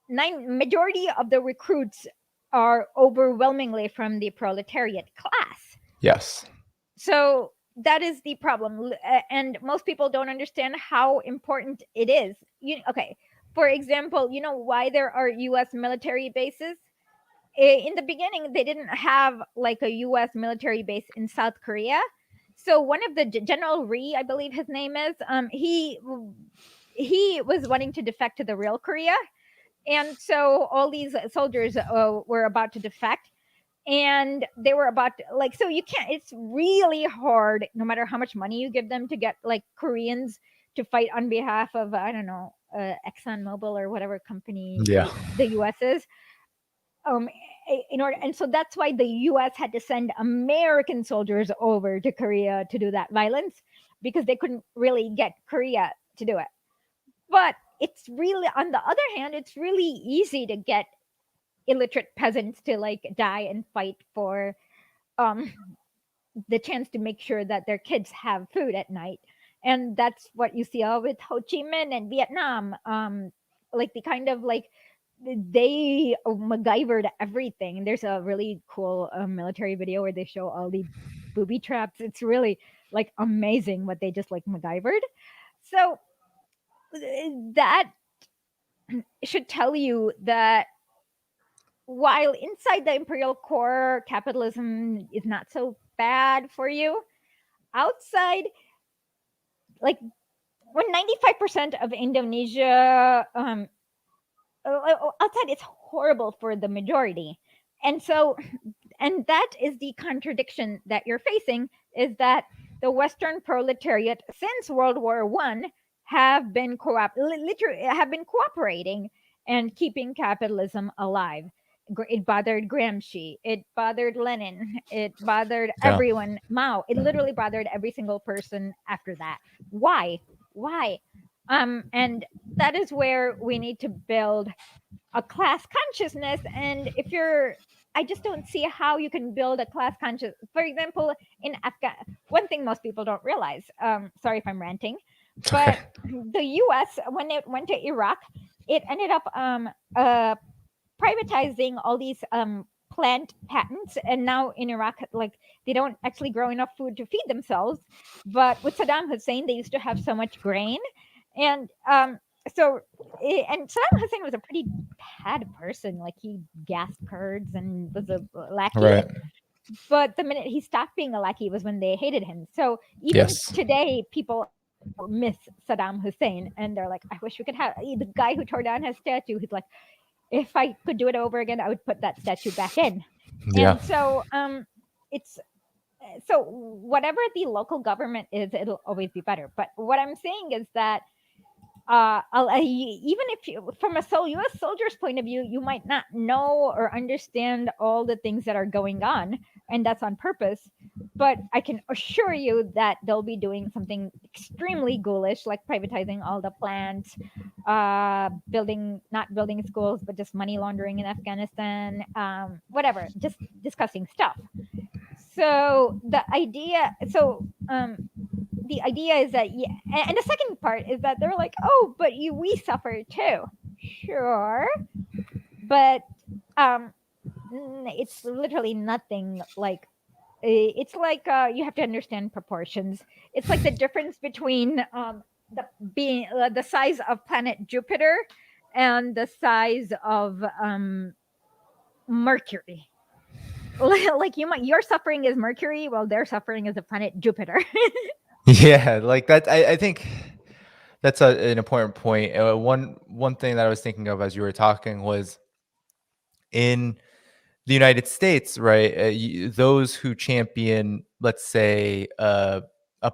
majority of the recruits are overwhelmingly from the proletariat class. Yes. So that is the problem, and most people don't understand how important it is. Okay, for example, you know why there are US military bases? In the beginning they didn't have like a US military base in South Korea. So one of the General Rhee, I believe his name is, he was wanting to defect to the real Korea, and so all these soldiers were about to defect, and they were about to, like, so you can't, it's really hard, no matter how much money you give them, to get like Koreans to fight on behalf of, I don't know, Exxon Mobil or whatever company the US is. In order, and so that's why the US had to send American soldiers over to Korea to do that violence, because they couldn't really get Korea to do it. But it's really, on the other hand, it's really easy to get illiterate peasants to like die and fight for the chance to make sure that their kids have food at night. And that's what you see with Ho Chi Minh and Vietnam. Like the kind of like, they MacGyvered everything. There's a really cool military video where they show all the booby traps. It's really like amazing what they just like MacGyvered. So that should tell you that while inside the imperial core, capitalism is not so bad for you, outside, like when 95% of Indonesia, outside, it's horrible for the majority. And so, and that is the contradiction that you're facing, is that the Western proletariat since World War I have been cooperating and keeping capitalism alive. It bothered Gramsci, it bothered Lenin, it bothered everyone, Mao, it literally bothered every single person after that. Why? And that is where we need to build a class consciousness. And I just don't see how you can build a class conscious. For example, in one thing most people don't realize, sorry if I'm ranting, but the US, when it went to Iraq, it ended up privatizing all these plant patents, and now in Iraq, like, they don't actually grow enough food to feed themselves. But with Saddam Hussein, they used to have so much grain, and so and Saddam Hussein was a pretty bad person. Like he gassed Kurds and was a lackey. Right. But the minute he stopped being a lackey was when they hated him. So even Yes. today, people miss Saddam Hussein, and they're like, "I wish we could have the guy who tore down his statue." He's like, "If I could do it over again, I would put that statue back in." Yeah. And so, it's so whatever the local government is, it'll always be better. But what I'm saying is that even if you, from a U.S. soldier's point of view, you might not know or understand all the things that are going on, and that's on purpose. But I can assure you that they'll be doing something extremely ghoulish, like privatizing all the plants, building not building schools, but just money laundering in Afghanistan, whatever, just discussing stuff. So the idea is that, yeah, and the second part is that they're like, oh, but we suffer too. Sure, but um it's literally nothing like, it's like, you have to understand proportions. It's like the difference between the being the size of planet Jupiter and the size of Mercury. Like your suffering is Mercury, while their suffering is the planet Jupiter. Yeah, like that. I think that's an important point. One thing that I was thinking of as you were talking was in the United States, right? Those who champion, let's say, a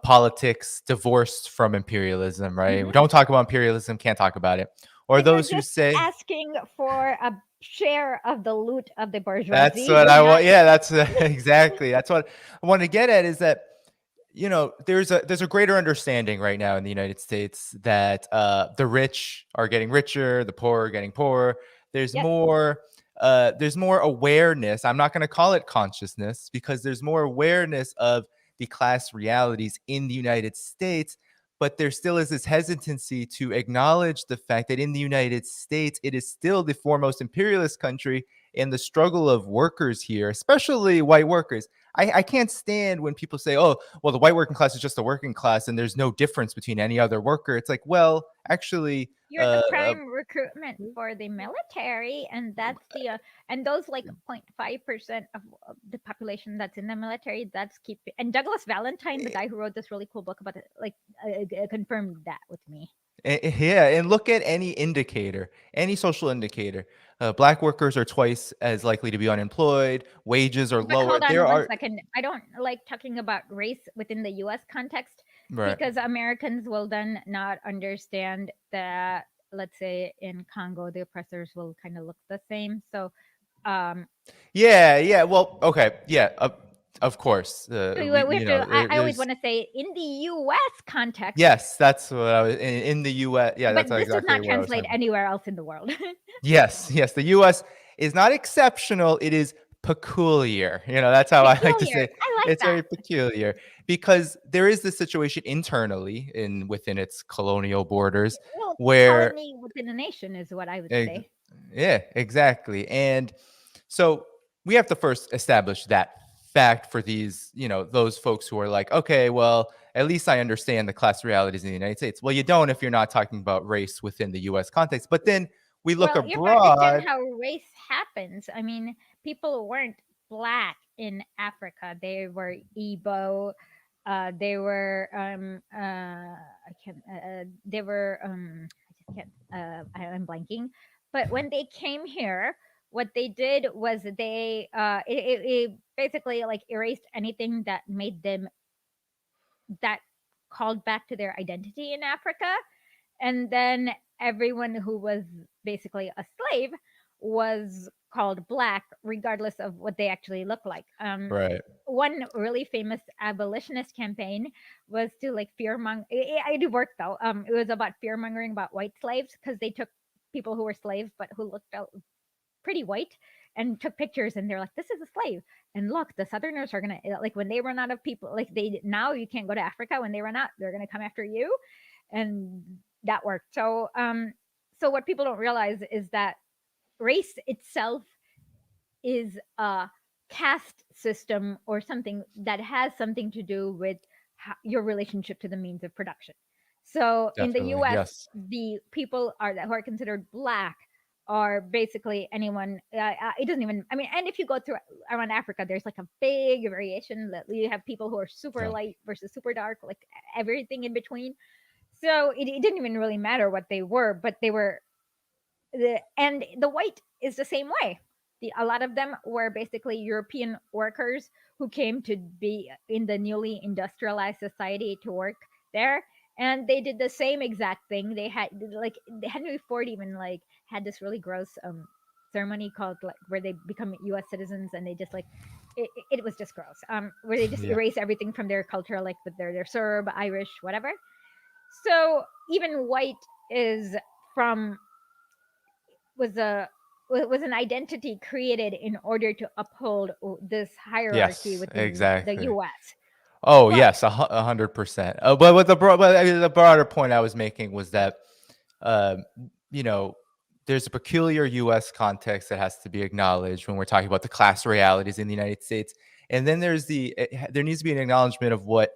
politics divorced from imperialism, right? We Mhm. don't talk about imperialism, can't talk about it. Or Then you're those who just say, asking for a share of the loot of the that's bourgeoisie. what You're I not. want. Yeah, that's exactly. That's what I want to get at is that there's a greater understanding right now in the United States that the rich are getting richer, the poor are getting poorer. There's Yes. more there's more awareness. I'm not going to call it consciousness because there's more awareness of the class realities in the United States, but there still is this hesitancy to acknowledge the fact that in the United States it is still the foremost imperialist country, and the struggle of workers here, especially white workers. I can't stand when people say, oh, well, the white working class is just the working class and there's no difference between any other worker. It's like, well, actually, You're the prime recruitment for the military, and that's the and those like 0.5% of the population that's in the military, that's keep. And Douglas Valentine, the guy who wrote this really cool book about it, like, confirmed that with me. yeah, and look at any indicator, any social indicator. Black workers are twice as likely to be unemployed. Wages are But lower. hold on There one are second. I don't like talking about race within the US context, right. because Americans will then not understand that, let's say in Congo, the oppressors will kind of look the same. So, um, Yeah, yeah. Well, okay, yeah. Of course, we have to, I always there's want to say in the US context, yes. That's what I was in the U.S. Yeah, but that's this does exactly not what I was translate talking. anywhere else in the world. Yes, yes. The U.S. is not exceptional. It is peculiar. That's how I like to Peculiar. say. I like It's that. very peculiar because there is this situation internally within its colonial borders Well, where colony within a nation is what I would ex- say. yeah, exactly. And so we have to first establish that fact for those folks who are like, okay, well, at least I understand the class realities in the United States. Well, you don't if you're not talking about race within the US context. But then we look Well, you have to understand abroad. how race happens. I mean, people weren't black in Africa. They were Igbo. They were I can't. They were I just can't. I'm blanking. But when they came here, what they did was it basically like erased anything that made them, that called back to their identity in Africa, and then everyone who was basically a slave was called black regardless of what they actually look like. Right. One really famous abolitionist campaign was to like it worked though. It was about fear mongering about white slaves, because they took people who were slaves but who looked out pretty white and took pictures, and they're like, this is a slave, and look, the southerners are gonna, like, when they run out of people, like, they now you can't go to Africa. When they run out, they're gonna come after you. And that worked. So what people don't realize is that race itself is a caste system, or something that has something to do with your relationship to the means of production. So in the Definitely. US, Yes. the people who are considered black are basically anyone. It doesn't even. I mean, and if you go through around Africa, there's like a big variation. That you have people who are super Yeah. light versus super dark, like everything in between. So it didn't even really matter what they were, but they were and the white is the same way. A lot of them were basically European workers who came to be in the newly industrialized society to work there, and they did the same exact thing. They had like Henry Ford even like had this really gross ceremony called like where they become U.S. citizens, and they just like it was just gross. Where they just Yeah. erase everything from their culture, like with their Serb, Irish, whatever. So even white is from was a was an identity created in order to uphold this hierarchy Yes. within the Exactly. US. Oh But yes, 100%. But what but I mean, the broader point I was making was that, um, you know, there's a peculiar U.S. context that has to be acknowledged when we're talking about the class realities in the United States, and then there needs to be an acknowledgement of what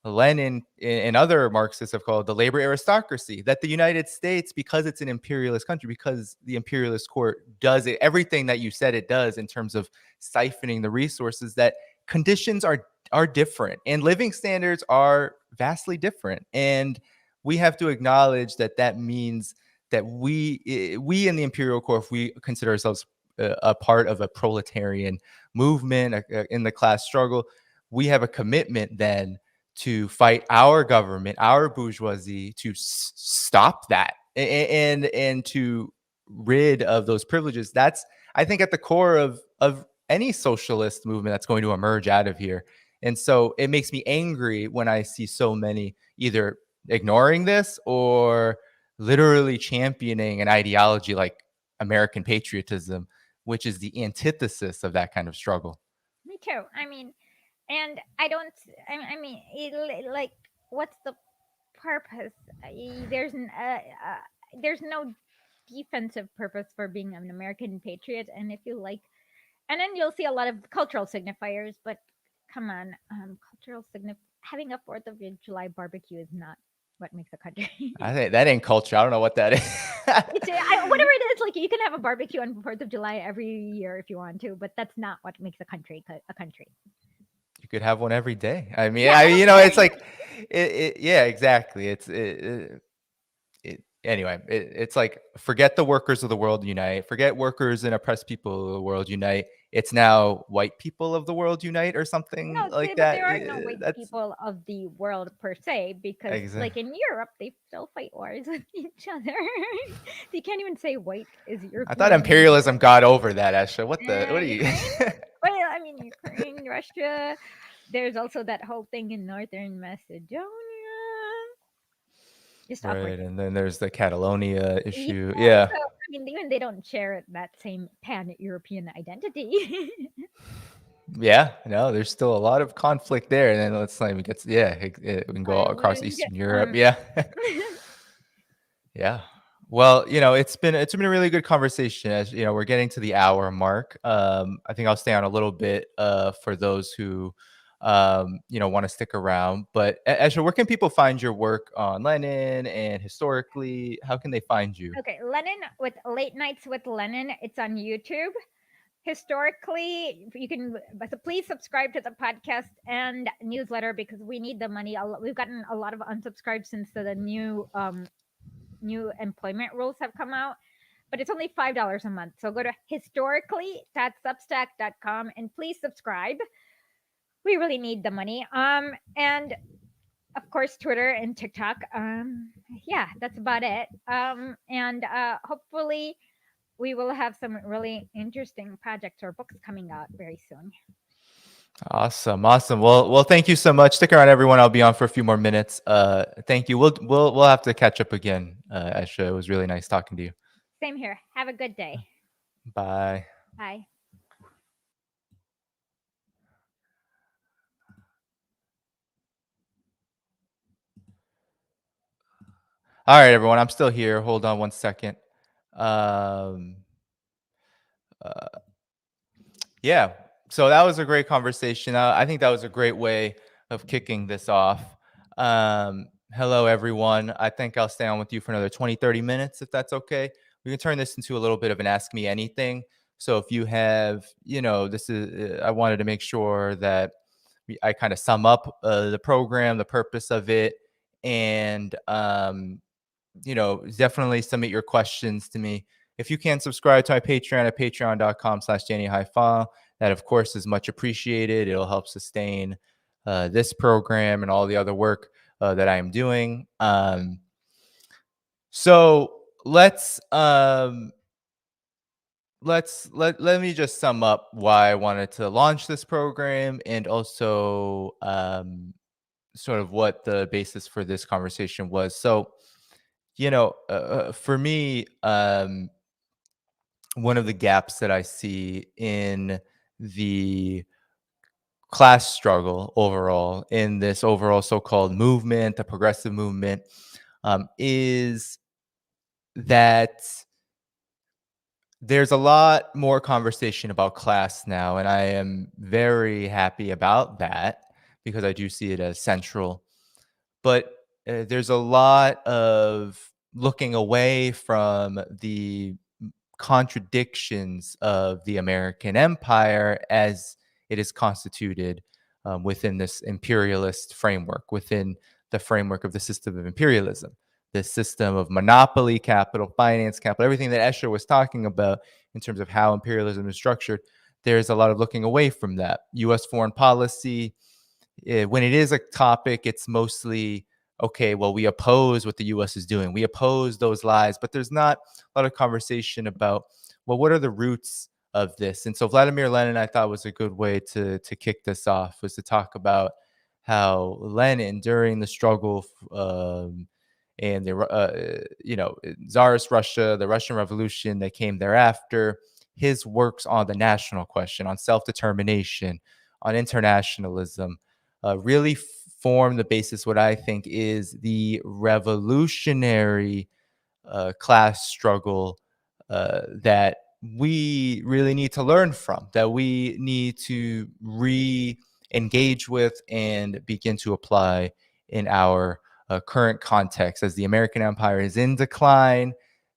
Lenin and other Marxists have called the labor aristocracy. That the United States, because it's an imperialist country, because the imperialist court does everything that you said it does in terms of siphoning the resources, that conditions are different and living standards are vastly different, and we have to acknowledge that that means that we in the imperial court, if we consider ourselves a part of a proletarian movement in the class struggle, we have a commitment then to fight our government, our bourgeoisie, to stop that and to rid of those privileges. That's, I think, at the core of any socialist movement that's going to emerge out of here. And so it makes me angry when I see so many either ignoring this or literally championing an ideology like American patriotism, which is the antithesis of that kind of struggle. me too. I mean, and I don't. I mean, like, what's the purpose? There's no defensive purpose for being an American patriot, and if you like, and then you'll see a lot of cultural signifiers. But come on, having a July barbecue is not what makes a country. I think that ain't culture. I don't know what that is. Whatever it is, like you can have a barbecue on 4th of July every year if you want to, but that's not what makes a country a country. You could have one every day. I mean, Yeah, I don't it's care. like, yeah, exactly. Anyway. It's like, forget the workers of the world unite. Forget workers and oppressed people of the world unite. It's now white people of the world unite or something No, like but that. there are no white That's people of the world per se, because exactly. like in Europe, they still fight wars with each other. You can't even say white is I thought European anymore. imperialism got over that, Esha. What are you? Ukraine. Well, I mean, Ukraine, Russia. There's also that whole thing in northern Macedonia. Just awkward. Right, and then there's the Catalonia Yeah, issue. Yeah. so I mean, even they don't share that same pan-European identity. Yeah, no, there's still a lot of conflict there, and then let's not even get to, yeah, we can go all across Ireland. Eastern Europe. Um, Yeah. Yeah. Well, it's been a really good conversation. As you know, we're getting to the hour mark. I think I'll stay on a little bit for those who want to stick around. But Esha, where can people find your work on Lenin, and historically, how can they find you? okay, Lenin with Late Nights with Lenin. It's on YouTube. Historically, you can, so please subscribe to the podcast and newsletter because we need the money. We've gotten a lot of unsubscribes since the new employment rules have come out, but it's only $5 a month. So go to historically.substack.com and please subscribe. We really need the money. And of course, Twitter and TikTok. Yeah, that's about it. And hopefully, we will have some really interesting projects or books coming out very soon. Awesome, awesome. Well, thank you so much. Stick around, everyone. I'll be on for a few more minutes. Thank you. We'll have to catch up again, Esha. It was really nice talking to you. Same here. Have a good day. Bye. Bye. All right, everyone. I'm still here. Hold on one second. Um, uh, yeah. So that was a great conversation. I think that was a great way of kicking this off. Hello, everyone. I think I'll stay on with you for another 20, 30 minutes, if that's okay. We can turn this into a little bit of an Ask Me Anything. So if you have, this is, I wanted to make sure that I kind of sum up the program, the purpose of it, and, definitely submit your questions to me. If you can subscribe to my Patreon at patreon.com/Danny Haiphong, that of course is much appreciated. It'll help sustain this program and all the other work that I am doing. So let me just sum up why I wanted to launch this program, and also sort of what the basis for this conversation was. So, for me, one of the gaps that I see in the class struggle overall, in this overall so-called movement, the progressive movement, is that there's a lot more conversation about class now, and I am very happy about that because I do see it as central. But there's a lot of looking away from the contradictions of the American empire as it is constituted within this imperialist framework, within the framework of the system of imperialism, the system of monopoly capital, finance capital, everything that Esha was talking about in terms of how imperialism is structured. There's a lot of looking away from that. US foreign policy, when it is a topic, it's mostly, okay, well, we oppose what the US is doing. We oppose those lies, but there's not a lot of conversation about, well, what are the roots of this? And so Vladimir Lenin, I thought, was a good way to kick this off, was to talk about how Lenin, during the struggle and the Tsarist Russia, the Russian Revolution that came thereafter, his works on the national question, on self-determination, on internationalism, really form the basis, what I think is the revolutionary class struggle that we really need to learn from, that we need to re-engage with and begin to apply in our current context. As the American empire is in decline,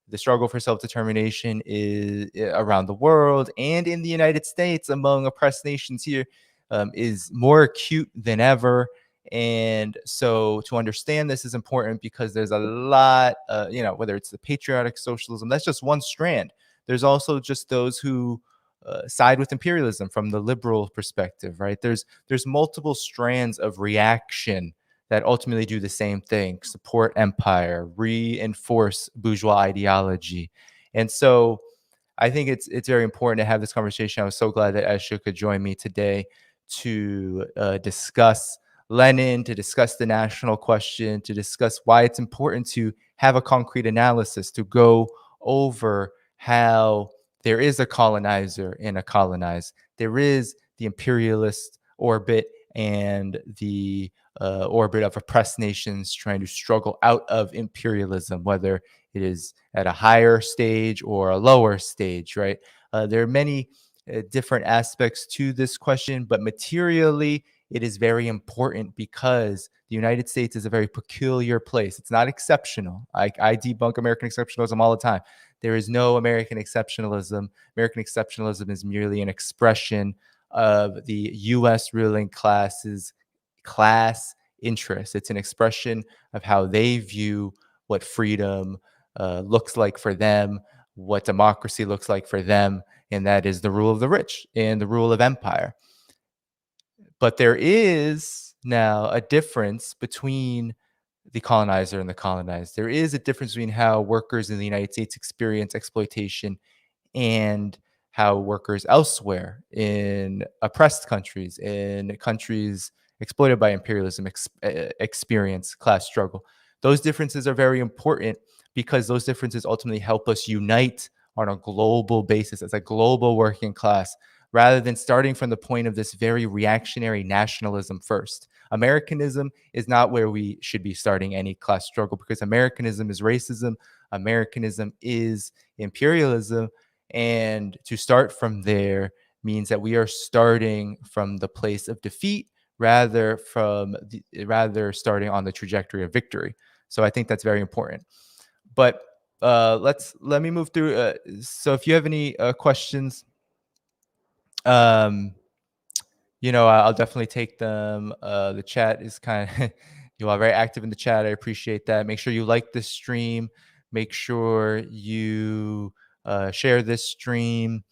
the struggle for self-determination is around the world and in the United States among oppressed nations here, is more acute than ever. And so to understand this is important because there's a lot, whether it's the patriotic socialism, that's just one strand. There's also just those who side with imperialism from the liberal perspective, right? There's multiple strands of reaction that ultimately do the same thing: support empire, reinforce bourgeois ideology. And so I think it's very important to have this conversation. I was so glad that Esha could join me today to discuss Lenin, to discuss the national question, to discuss why it's important to have a concrete analysis, to go over how there is a colonizer and a colonized. There is the imperialist orbit and the orbit of oppressed nations trying to struggle out of imperialism, whether it is at a higher stage or a lower stage, right? There are many different aspects to this question, but materially, it is very important because the United States is a very peculiar place. It's not exceptional. I debunk American exceptionalism all the time. There is no American exceptionalism. American exceptionalism is merely an expression of the U.S. ruling class's class interests. It's an expression of how they view what freedom looks like for them, what democracy looks like for them, and that is the rule of the rich and the rule of empire. But there is now a difference between the colonizer and the colonized. There is a difference between how workers in the United States experience exploitation and how workers elsewhere in oppressed countries, in countries exploited by imperialism, experience class struggle. Those differences are very important because those differences ultimately help us unite on a global basis as a global working class, rather than starting from the point of this very reactionary nationalism first. Americanism is not where we should be starting any class struggle, because Americanism is racism, Americanism is imperialism, and to start from there means that we are starting from the place of defeat rather starting on the trajectory of victory. So I think that's very important. But let me move through. So if you have any questions, I'll definitely take them. The chat is kind of you are very active in the chat. I appreciate that. Make sure you like this stream. Make sure you share this stream.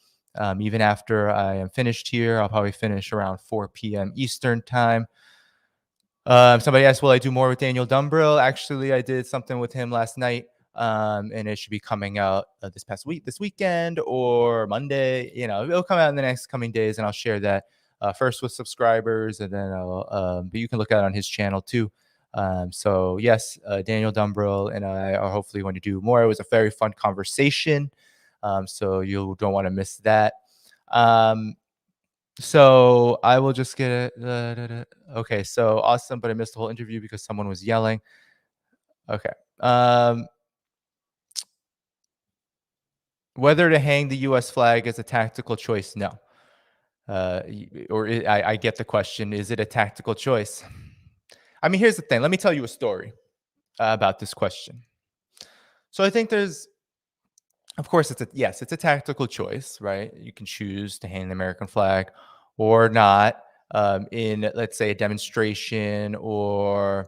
Even after I am finished here, I'll probably finish around 4 p.m. Eastern time. Somebody asked, will I do more with Daniel Dumbrill? Actually, I did something with him last night, and it should be coming out this weekend or Monday. It'll come out in the next coming days, and I'll share that first with subscribers, and then but you can look at it on his channel too. So yes, Daniel Dumbrill and I are hopefully going to do more. It was a very fun conversation, so you don't want to miss that. So I will just get it. Okay, so awesome, but I missed the whole interview because someone was yelling. Okay. Whether to hang the U.S. flag is a tactical choice, no. I get the question, is it a tactical choice? I mean, here's the thing. Let me tell you a story about this question. So I think of course, it's a tactical choice, right? You can choose to hang the American flag or not in, let's say, a demonstration, or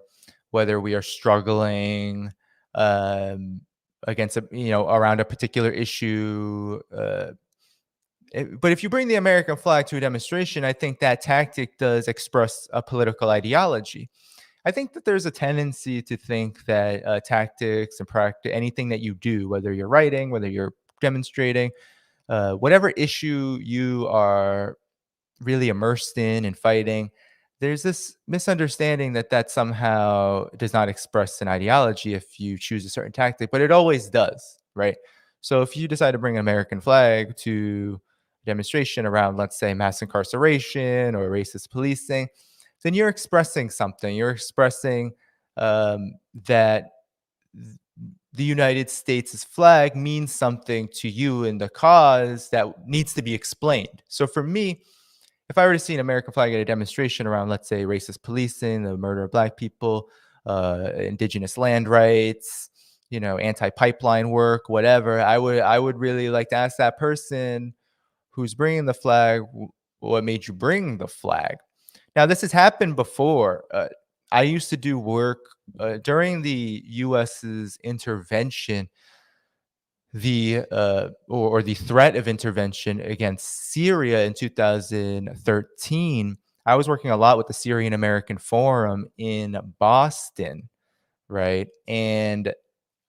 whether we are struggling against around a particular issue. But if you bring the American flag to a demonstration, I think that tactic does express a political ideology. I think that there's a tendency to think that tactics and practice, anything that you do, whether you're writing, whether you're demonstrating, whatever issue you are really immersed in and fighting, there's this misunderstanding that somehow does not express an ideology if you choose a certain tactic, but it always does, right? So if you decide to bring an American flag to a demonstration around, let's say, mass incarceration or racist policing, then you're expressing something. You're expressing that the United States' flag means something to you in the cause that needs to be explained. So for me, if I were to see an American flag at a demonstration around, let's say, racist policing, the murder of Black people, indigenous land rights, anti-pipeline work, whatever, I would really like to ask that person who's bringing the flag, what made you bring the flag? Now, this has happened before. I used to do work during the U.S.'s intervention, or the threat of intervention against Syria in 2013. I was working a lot with the Syrian American Forum in Boston, right? And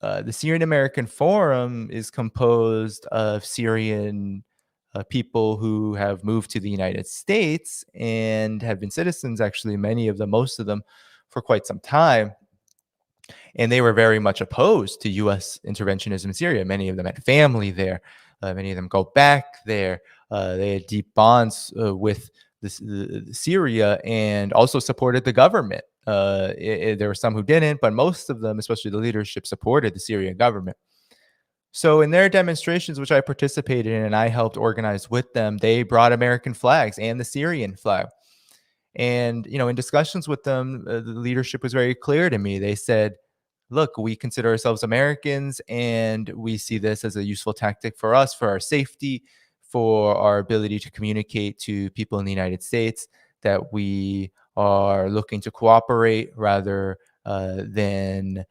the Syrian American Forum is composed of Syrian people who have moved to the United States and have been citizens, actually, many of them, most of them, for quite some time. And they were very much opposed to U.S. interventionism in Syria. Many of them had family there. Many of them go back there. They had deep bonds with Syria, and also supported the government. There were some who didn't, but most of them, especially the leadership, supported the Syrian government. So in their demonstrations, which I participated in and I helped organize with them, they brought American flags and the Syrian flag. And, in discussions with them, the leadership was very clear to me. They said, look, we consider ourselves Americans, and we see this as a useful tactic for us, for our safety, for our ability to communicate to people in the United States, that we are looking to cooperate rather than,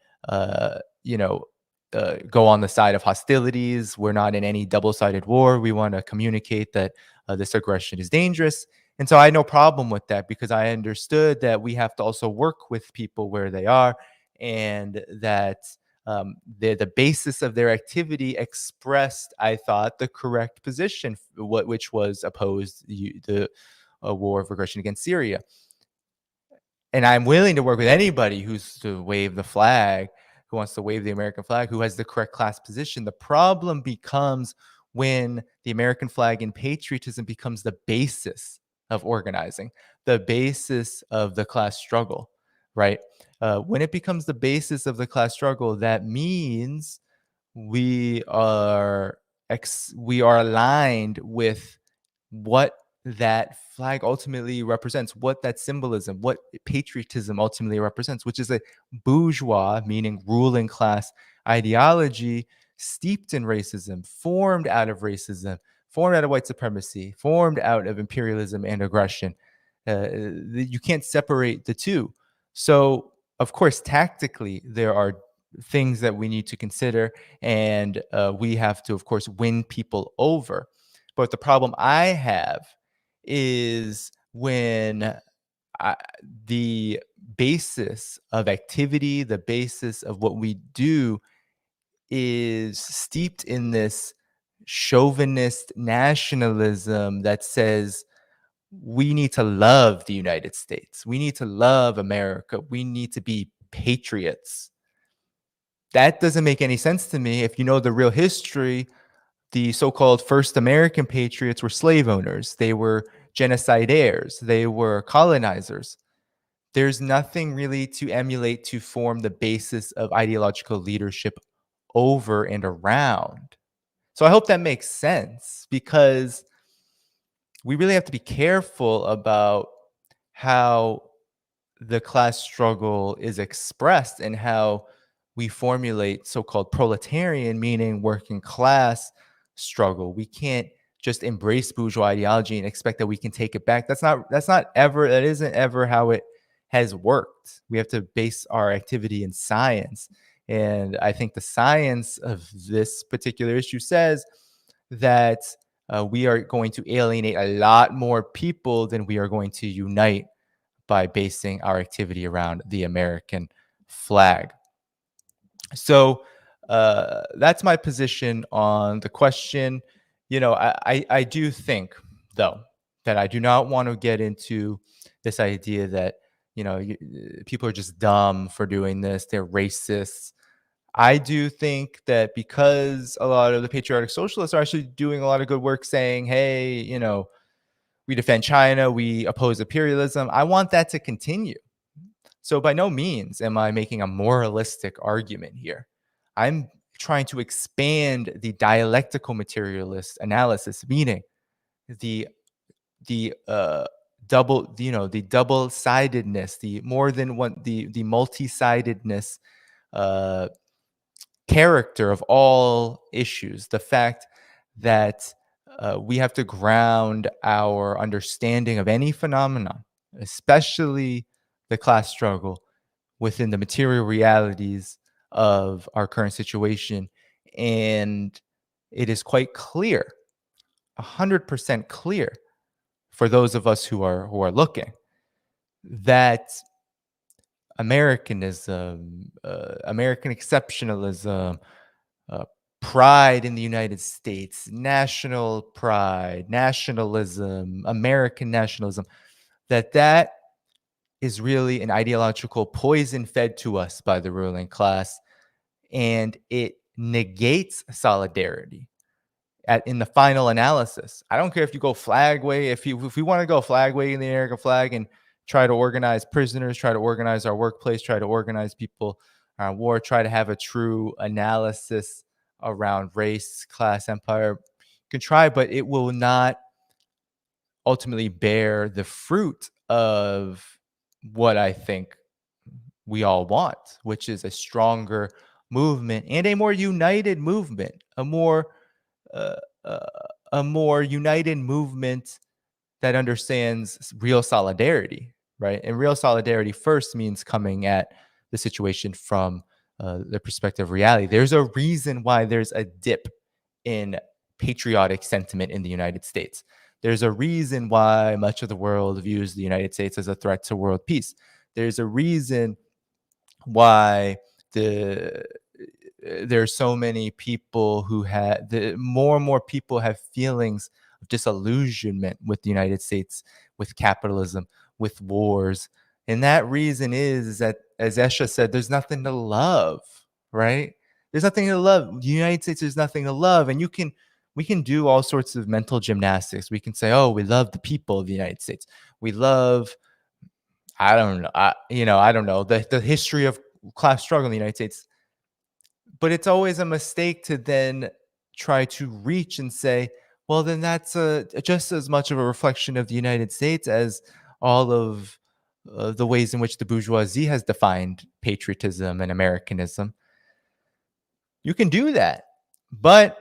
go on the side of hostilities. We're not in any double-sided war. We want to communicate that this aggression is dangerous. And so I had no problem with that, because I understood that we have to also work with people where they are, and that the basis of their activity expressed, I thought, the correct position, which was opposed the war of aggression against Syria. And I'm willing to work with anybody who's to wave the flag, who wants to wave the American flag, who has the correct class position. The problem becomes when the American flag and patriotism becomes the basis of organizing, the basis of the class struggle, right? When it becomes the basis of the class struggle, that means we are aligned with what that flag ultimately represents, what that symbolism, what patriotism ultimately represents, which is a bourgeois, meaning ruling class ideology steeped in racism, formed out of racism, formed out of white supremacy, formed out of imperialism and aggression. You can't separate the two. So, of course, tactically, there are things that we need to consider, and we have to, of course, win people over. But the problem I have is when I, the basis of activity, the basis of what we do is steeped in this chauvinist nationalism that says we need to love the United States. We need to love America. We need to be patriots. That doesn't make any sense to me. If you know the real history, the so-called first American patriots were slave owners. They were genocidaires. They were colonizers. There's nothing really to emulate to form the basis of ideological leadership over and around. So I hope that makes sense, because we really have to be careful about how the class struggle is expressed and how we formulate so-called proletarian, meaning working class struggle. We can't just embrace bourgeois ideology and expect that we can take it back. That isn't ever how it has worked. We have to base our activity in science. And I think the science of this particular issue says that we are going to alienate a lot more people than we are going to unite by basing our activity around the American flag. So that's my position on the question. I do think, though, that I do not want to get into this idea that, people are just dumb for doing this. They're racists. I do think that because a lot of the patriotic socialists are actually doing a lot of good work saying, hey, we defend China, we oppose imperialism. I want that to continue. So by no means am I making a moralistic argument here. I'm trying to expand the dialectical materialist analysis, meaning the the double-sidedness, the more than one, the multi-sidedness character of all issues. The fact that we have to ground our understanding of any phenomenon, especially the class struggle, within the material realities of our current situation. And it is quite clear, 100% clear, for those of us who are looking, that Americanism, American exceptionalism, uh, pride in the United States, national pride, nationalism, American nationalism, that is really an ideological poison fed to us by the ruling class, and it negates solidarity in the final analysis. I don't care if you go flag way, if we want to go flag way in the American flag and try to organize prisoners, try to organize our workplace, try to organize people around war, try to have a true analysis around race, class, empire. You can try, but it will not ultimately bear the fruit of what I think we all want, which is a stronger movement and a more united movement, uh, uh, a more united movement that understands real solidarity, right? And real solidarity first means coming at the situation from the perspective of reality. There's a reason why there's a dip in patriotic sentiment in the United States. There's a reason why much of the world views the United States as a threat to world peace. There's a reason why there's so many people who more and more people have feelings of disillusionment with the United States, with capitalism, with wars. And that reason is that, as Esha said, there's nothing to love, right? There's nothing to love. The United States, there's nothing to love. And we can do all sorts of mental gymnastics. We can say, oh, we love the people of the United States. We love, I don't know, I don't know, the history of class struggle in the United States. But it's always a mistake to then try to reach and say, well, then that's just as much of a reflection of the United States as all of the ways in which the bourgeoisie has defined patriotism and Americanism. You can do that, but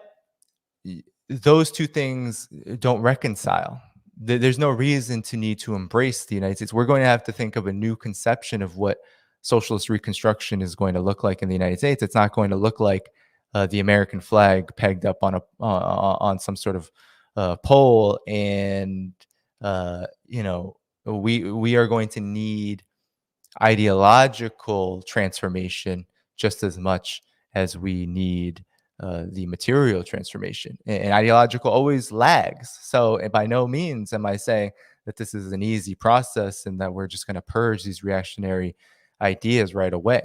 those two things don't reconcile. There's no reason to need to embrace the United States. We're going to have to think of a new conception of what socialist reconstruction is going to look like in the United States. It's not going to look like the American flag pegged up on a on some sort of pole, and we are going to need ideological transformation just as much as we need the material transformation. And ideological always lags. So by no means am I saying that this is an easy process and that we're just going to purge these reactionary ideas right away.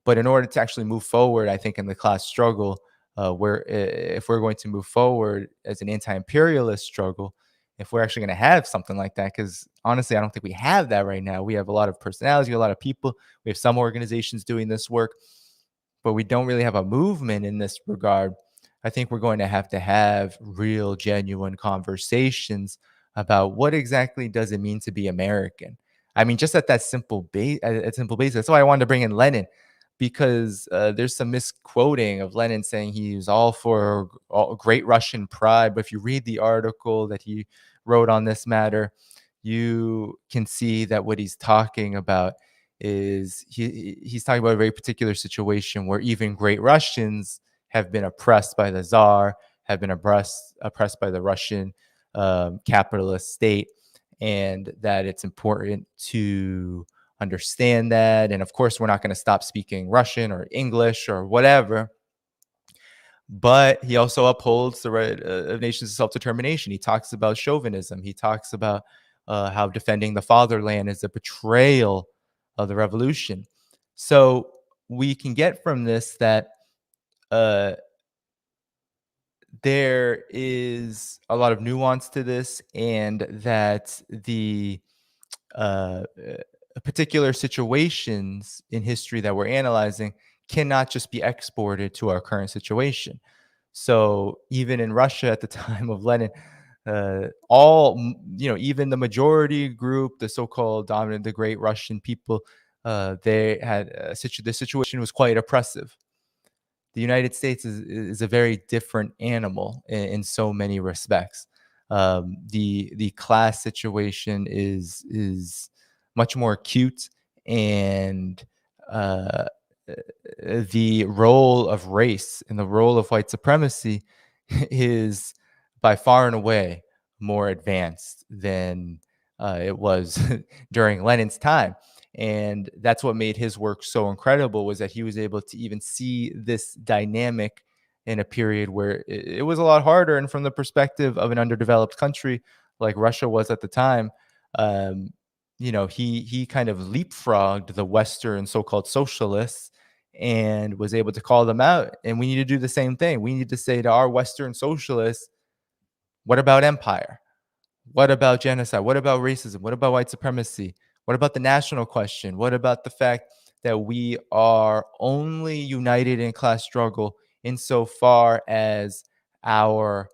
But in order to actually move forward, I think in the class struggle, if we're going to move forward as an anti-imperialist struggle, if we're actually going to have something like that, because honestly, I don't think we have that right now. We have a lot of personalities, a lot of people. We have some organizations doing this work, but we don't really have a movement in this regard. I think we're going to have real, genuine conversations about what exactly does it mean to be American. I mean, just at that simple base. That's why I wanted to bring in Lenin, because there's some misquoting of Lenin saying he's all for great Russian pride. But if you read the article that he wrote on this matter, you can see that what he's talking about is he's talking about a very particular situation where even great Russians have been oppressed by the Tsar, have been oppressed by the Russian capitalist state, and that it's important to understand that. And of course, we're not going to stop speaking Russian or English or whatever. But he also upholds the right of nations to self-determination. He talks about chauvinism. He talks about how defending the fatherland is a betrayal of the revolution. So we can get from this that uh, there is a lot of nuance to this, and that the uh, particular situations in history that we're analyzing cannot just be exported to our current situation. So even in Russia at the time of Lenin, even the majority group, the so-called dominant, the great Russian people, they had the situation was quite oppressive. The United States is a very different animal in so many respects. The class situation is much more acute, and uh, the role of race and the role of white supremacy is by far and away more advanced than it was during Lenin's time. And that's what made his work so incredible, was that he was able to even see this dynamic in a period where it was a lot harder. And from the perspective of an underdeveloped country like Russia was at the time, um, he kind of leapfrogged the Western so-called socialists and was able to call them out. And we need to do the same thing. We need to say to our Western socialists, what about empire? What about genocide? What about racism? What about white supremacy? What about the national question? What about the fact that we are only united in class struggle insofar as our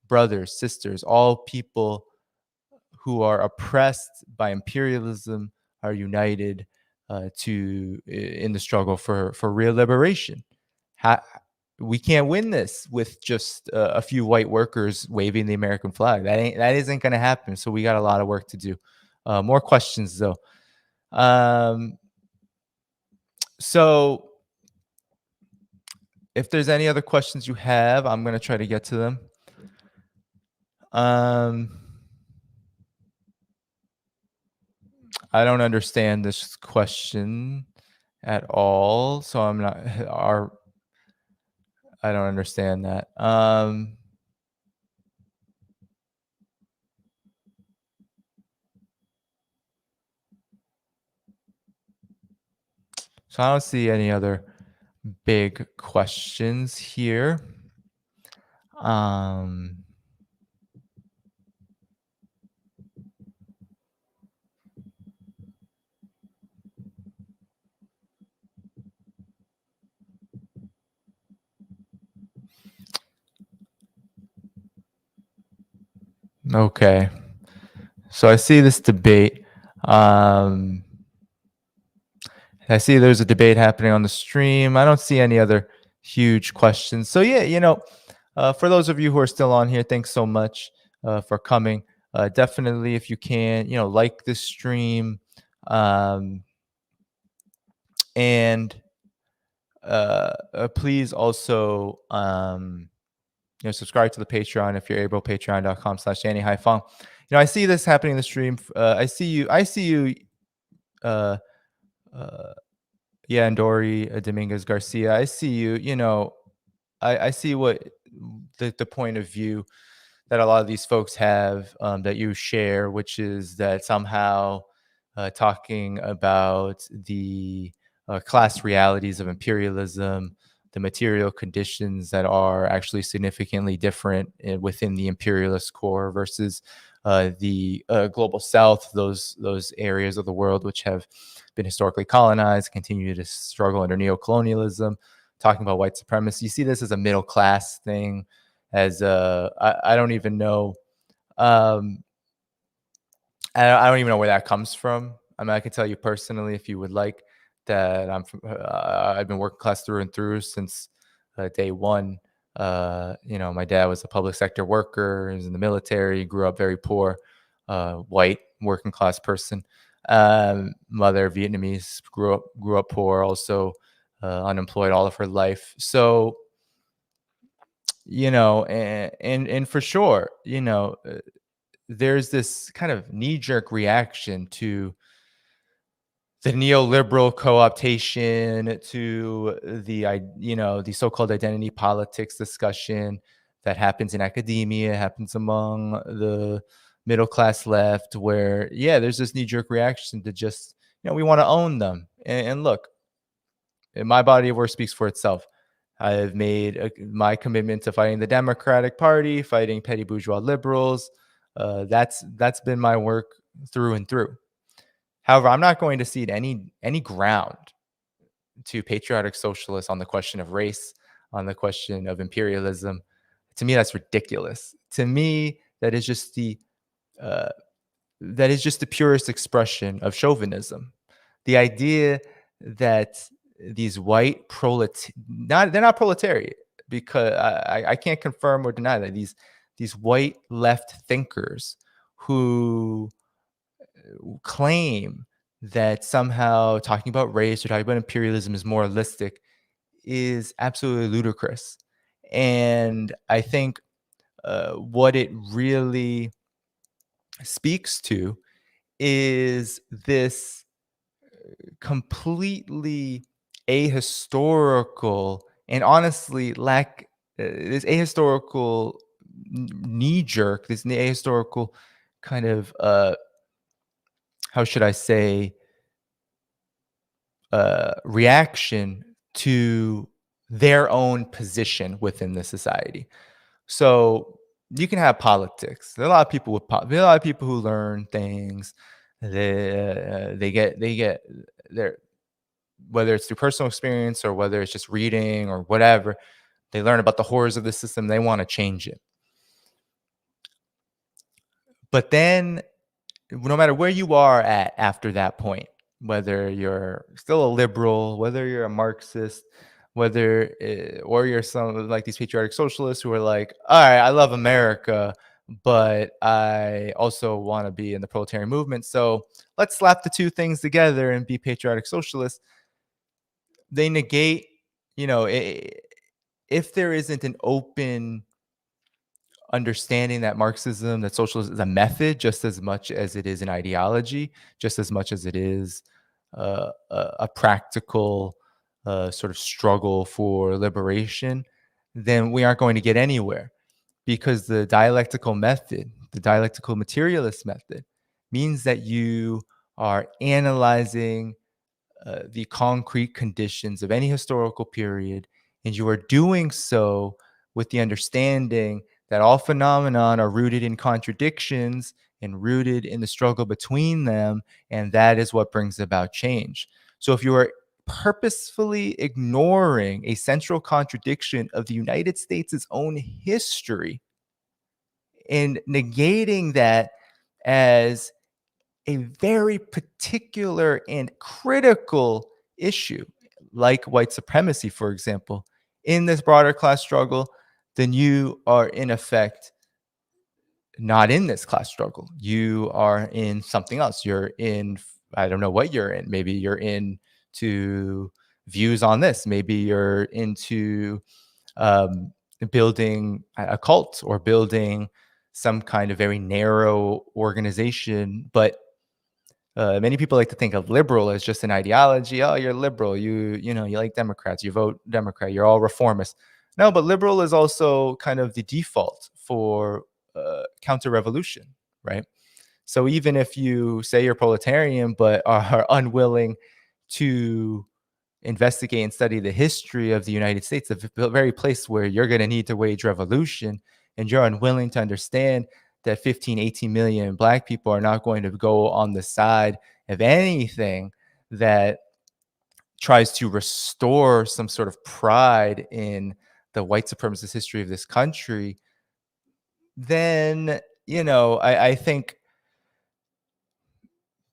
brothers, sisters, all people who are oppressed by imperialism are united in the struggle for real liberation. How, we can't win this with just a few white workers waving the American flag. That isn't going to happen. So we got a lot of work to do. More questions though. So if there's any other questions you have, I'm going to try to get to them. I don't understand this question at all, so I'm not. I don't understand that. So I don't see any other big questions here. Okay. So I see this debate. I see there's a debate happening on the stream. I don't see any other huge questions. So yeah, for those of you who are still on here, thanks so much for coming. Definitely, if you can, like this stream, and please also, subscribe to the Patreon if you're able. Patreon.com/Danny Haiphong. I see this happening in the stream. I see you. Uh, uh, Yeah, and Dory Dominguez Garcia. I see you. I see what the point of view that a lot of these folks have, that you share, which is that somehow talking about the class realities of imperialism, the material conditions that are actually significantly different within the imperialist core versus the global south, those areas of the world which have been historically colonized, continue to struggle under neocolonialism, talking about white supremacy. You see this as a middle class thing, as I don't even know. Um, I don't even know where that comes from. I mean, I can tell you personally, if you would like, that I've been working class through and through since day one. My dad was a public sector worker. He was in the military. Grew up very poor, white working class person. Mother Vietnamese, grew up poor. Also unemployed all of her life. So and for sure, there's this kind of knee-jerk reaction to the neoliberal co-optation, to the so-called identity politics discussion that happens in academia, happens among the middle class left, where there's this knee-jerk reaction to just we want to own them. And look, my body of work speaks for itself. I have made my commitment to fighting the Democratic Party, fighting petty bourgeois liberals. That's been my work through and through. However, I'm not going to cede any ground to patriotic socialists on the question of race, on the question of imperialism. To me, that's ridiculous. To me, uh, that is just the purest expression of chauvinism. The idea that these white they're not proletariat, because I can't confirm or deny that these white left thinkers who claim that somehow talking about race or talking about imperialism is moralistic is absolutely ludicrous. And I think what it really speaks to is this completely ahistorical and honestly this ahistorical knee jerk, this ahistorical kind of how should I say, reaction to their own position within the society. So you can have politics. There are a lot of people there are a lot of people who learn things. They get their, whether it's through personal experience or whether it's just reading or whatever, they learn about the horrors of the system. They want to change it. But then, no matter where you are at after that point, whether you're still a liberal, whether you're a Marxist, whether or you're some like these patriotic socialists who are like, all right, I love America, but I also want to be in the proletarian movement. So let's slap the two things together and be patriotic socialists. They negate, if there isn't an open understanding that Marxism, that socialism is a method just as much as it is an ideology, just as much as it is a practical sort of struggle for liberation, then we aren't going to get anywhere, because the dialectical method, the dialectical materialist method, means that you are analyzing the concrete conditions of any historical period, and you are doing so with the understanding that all phenomenon are rooted in contradictions and rooted in the struggle between them, and that is what brings about change. So if you are purposefully ignoring a central contradiction of the United States' own history and negating that as a very particular and critical issue, like white supremacy, for example, in this broader class struggle, then you are in effect not in this class struggle. You are in something else. You're in, I don't know what you're in. Maybe you're into views on this. Maybe you're into um, building a cult or building some kind of very narrow organization. But many people like to think of liberal as just an ideology. Oh, you're liberal. You know, you like Democrats. You vote Democrat. You're all reformist. No, but liberal is also kind of the default for counter-revolution, right? So even if you say you're proletarian but are unwilling to investigate and study the history of the United States, the very place where you're going to need to wage revolution, and you're unwilling to understand that 15, 18 million Black people are not going to go on the side of anything that tries to restore some sort of pride in the white supremacist history of this country, then, you know, I think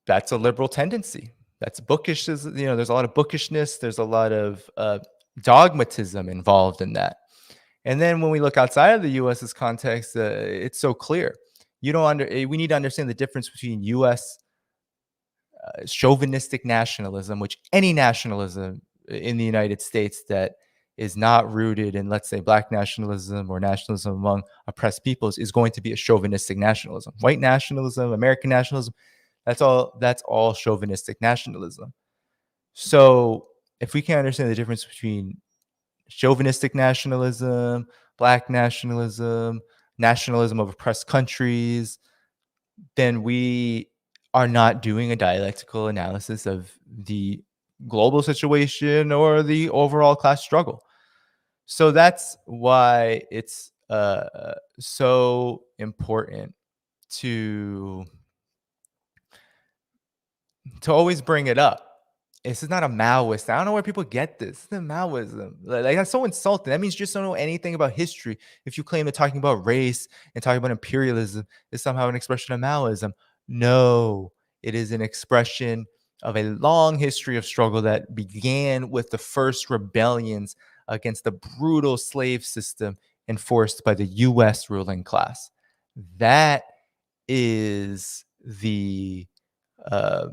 that's a liberal tendency. That's bookish. You know, there's a lot of bookishness. There's a lot of dogmatism involved in that. And then when we look outside of the U.S.'s context, it's so clear. We need to understand the difference between U.S. Chauvinistic nationalism, which any nationalism in the United States that is not rooted in, let's say, Black nationalism or nationalism among oppressed peoples is going to be a chauvinistic nationalism. White nationalism, American nationalism, that's all chauvinistic nationalism. So if we can't understand the difference between chauvinistic nationalism, Black nationalism, nationalism of oppressed countries, then we are not doing a dialectical analysis of the global situation or the overall class struggle. So that's why it's so important to always bring it up. This is not a Maoist. I don't know where people get this. It's Maoism. Like that's so insulting. That means you just don't know anything about history. If you claim that talking about race and talking about imperialism is somehow an expression of Maoism, no, it is an expression of a long history of struggle that began with the first rebellions against the brutal slave system enforced by the U.S. ruling class. That is the uh,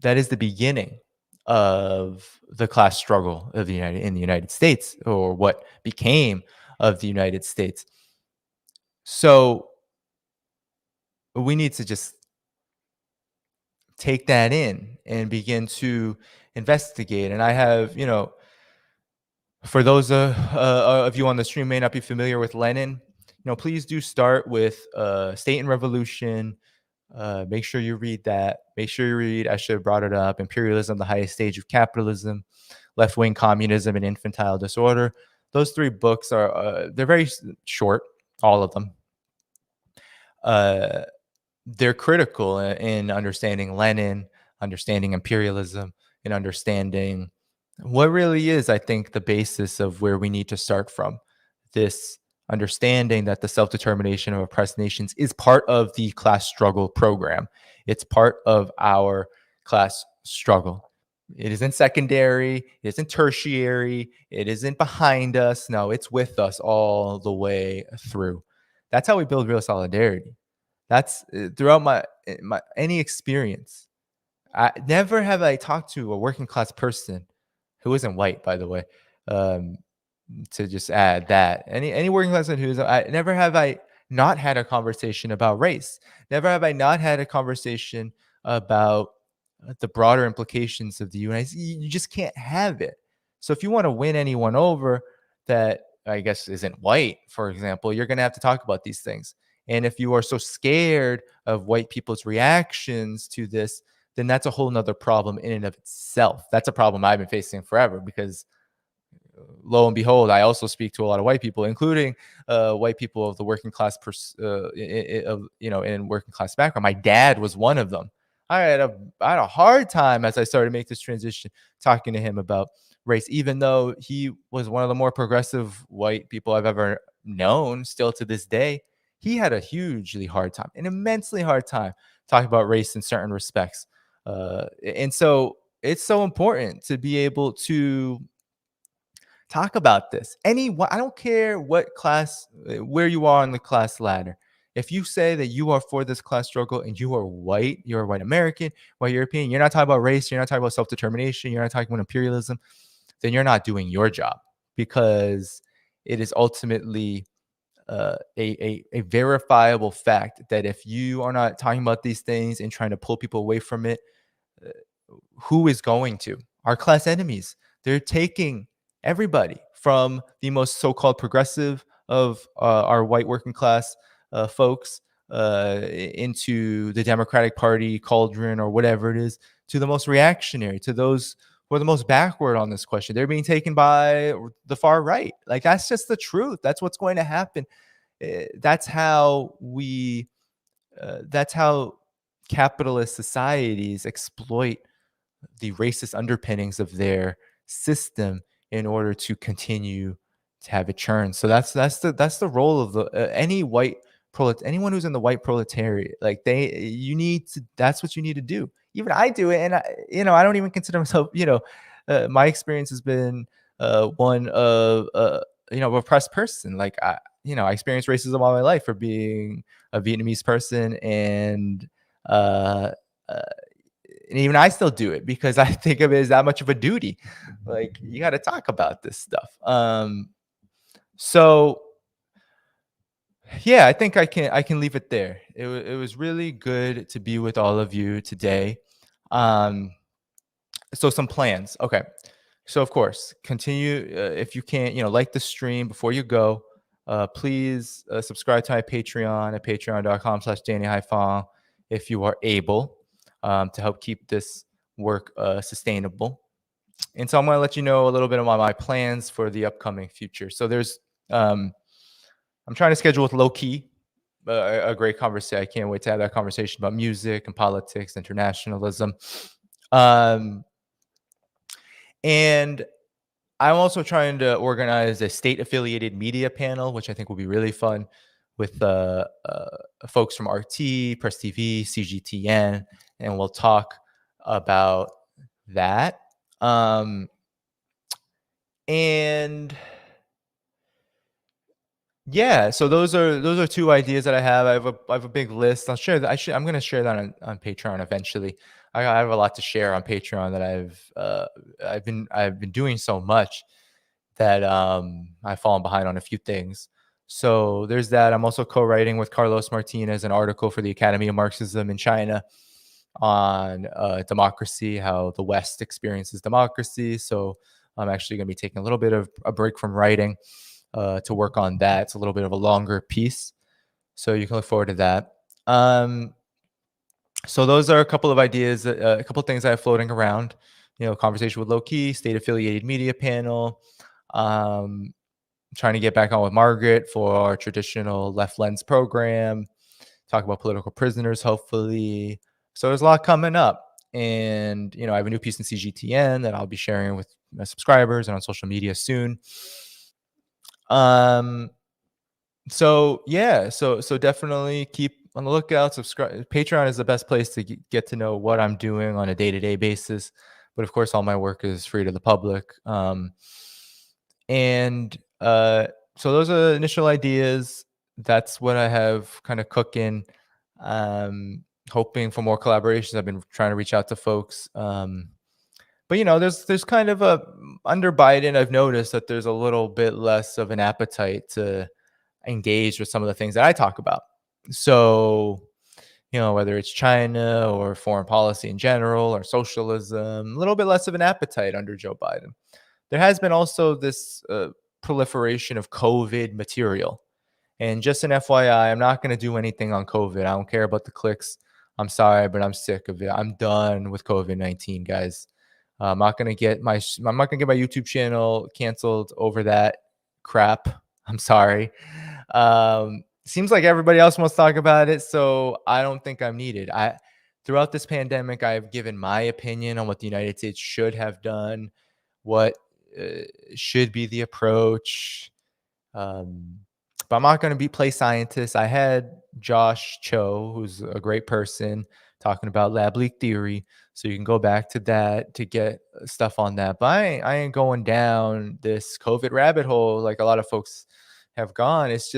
that is the beginning of the class struggle of in the United States, or what became of the United States. So we need to just take that in and begin to investigate. And I have, you know, for those of you on the stream may not be familiar with Lenin, you know, please do start with State and Revolution. Make sure you read that. Make sure you read, I should have brought it up, Imperialism, the Highest Stage of Capitalism, Left-Wing Communism, and Infantile Disorder. Those three books are, they're very short, all of them. They're critical in understanding Lenin, understanding imperialism, and understanding what really is, I think, the basis of where we need to start from. This understanding that the self-determination of oppressed nations is part of the class struggle program. It's part of our class struggle. It isn't secondary, it isn't tertiary, it isn't behind us. No, it's with us all the way through. That's how we build real solidarity. That's throughout my any experience. I never have I talked to a working class person who isn't white, by the way. Um, to just add that any working class person who's, I never have I not had a conversation about race. Never have I not had a conversation about the broader implications of the UN. You just can't have it. So if you want to win anyone over that I guess isn't white, for example, you're going to have to talk about these things. And if you are so scared of white people's reactions to this, then that's a whole nother problem in and of itself. That's a problem I've been facing forever, because lo and behold, I also speak to a lot of white people, including white people of the working class, in working class background. My dad was one of them. I had a hard time as I started to make this transition talking to him about race, even though he was one of the more progressive white people I've ever known. Still to this day, he had a hugely hard time, an immensely hard time talking about race in certain respects. And so it's so important to be able to talk about this. I don't care what class, where you are on the class ladder. If you say that you are for this class struggle and you are white, you're a white American, white European, you're not talking about race, you're not talking about self-determination, you're not talking about imperialism, then you're not doing your job, because it is ultimately a verifiable fact that if you are not talking about these things and trying to pull people away from it, uh, who is going to? Our class enemies. They're taking everybody from the most so-called progressive of our white working class folks into the Democratic Party cauldron or whatever it is, to the most reactionary, to those who are the most backward on this question. They're being taken by the far right. Like, that's just the truth. That's what's going to happen. That's how we. That's how capitalist societies exploit the racist underpinnings of their system in order to continue to have it churn. So that's the role of the any white anyone who's in the white proletariat. Like, you need to. That's what you need to do. Even I do it, and I don't even consider myself. My experience has been one of oppressed person. Like, I experienced racism all my life for being a Vietnamese person, and uh, uh and even I still do it because I think of it as that much of a duty. Like, you got to talk about this stuff. So yeah, I think I can leave it there. It was really good to be with all of you today. Um, so some plans. Okay. So of course, continue if you can, like the stream before you go. Please subscribe to my Patreon at patreon.com/Danny Haiphong if you are able, to help keep this work sustainable. And so I'm going to let you know a little bit about my plans for the upcoming future. So I'm trying to schedule with Low Key a great conversation. I can't wait to have that conversation about music and politics, internationalism. Um, and I'm also trying to organize a state-affiliated media panel, which I think will be really fun, with folks from RT, Press TV, CGTN, and we'll talk about that. And yeah, so those are two ideas that I have. I have a big list. I'll share that. I'm going to share that on Patreon eventually. I have a lot to share on Patreon that I've been doing so much that I've fallen behind on a few things. So there's that. I'm also co-writing with Carlos Martinez an article for the Academy of Marxism in China on democracy, how the West experiences democracy. So I'm actually going to be taking a little bit of a break from writing to work on that. It's a little bit of a longer piece, so you can look forward to that. So those are a couple of ideas, a couple of things I have floating around. Conversation with Low Key, state affiliated media panel. Um, Trying to get back on with Margaret for our traditional Left Lens program. Talk about political prisoners, hopefully. So there's a lot coming up. And, I have a new piece in CGTN that I'll be sharing with my subscribers and on social media soon. So yeah, so definitely keep on the lookout. Subscribe. Patreon is the best place to get to know what I'm doing on a day-to-day basis. But of course, all my work is free to the public. And so those are the initial ideas. That's what I have kind of cooking. Hoping for more collaborations. I've been trying to reach out to folks. But there's kind of under Biden, I've noticed that there's a little bit less of an appetite to engage with some of the things that I talk about. So, whether it's China or foreign policy in general or socialism, a little bit less of an appetite under Joe Biden. There has been also this proliferation of COVID material. And just an FYI, I'm not going to do anything on COVID. I don't care about the clicks. I'm sorry, but I'm sick of it. I'm done with COVID-19, guys. I'm not going to get my YouTube channel canceled over that crap. I'm sorry. Seems like everybody else wants to talk about it, so I don't think I'm needed. Throughout this pandemic, I've given my opinion on what the United States should have done, what should be the approach. But but I'm not going to play scientist. I had Josh Cho, who's a great person, talking about lab leak theory. So you can go back to that to get stuff on that. But I ain't going down this COVID rabbit hole like a lot of folks have gone. It's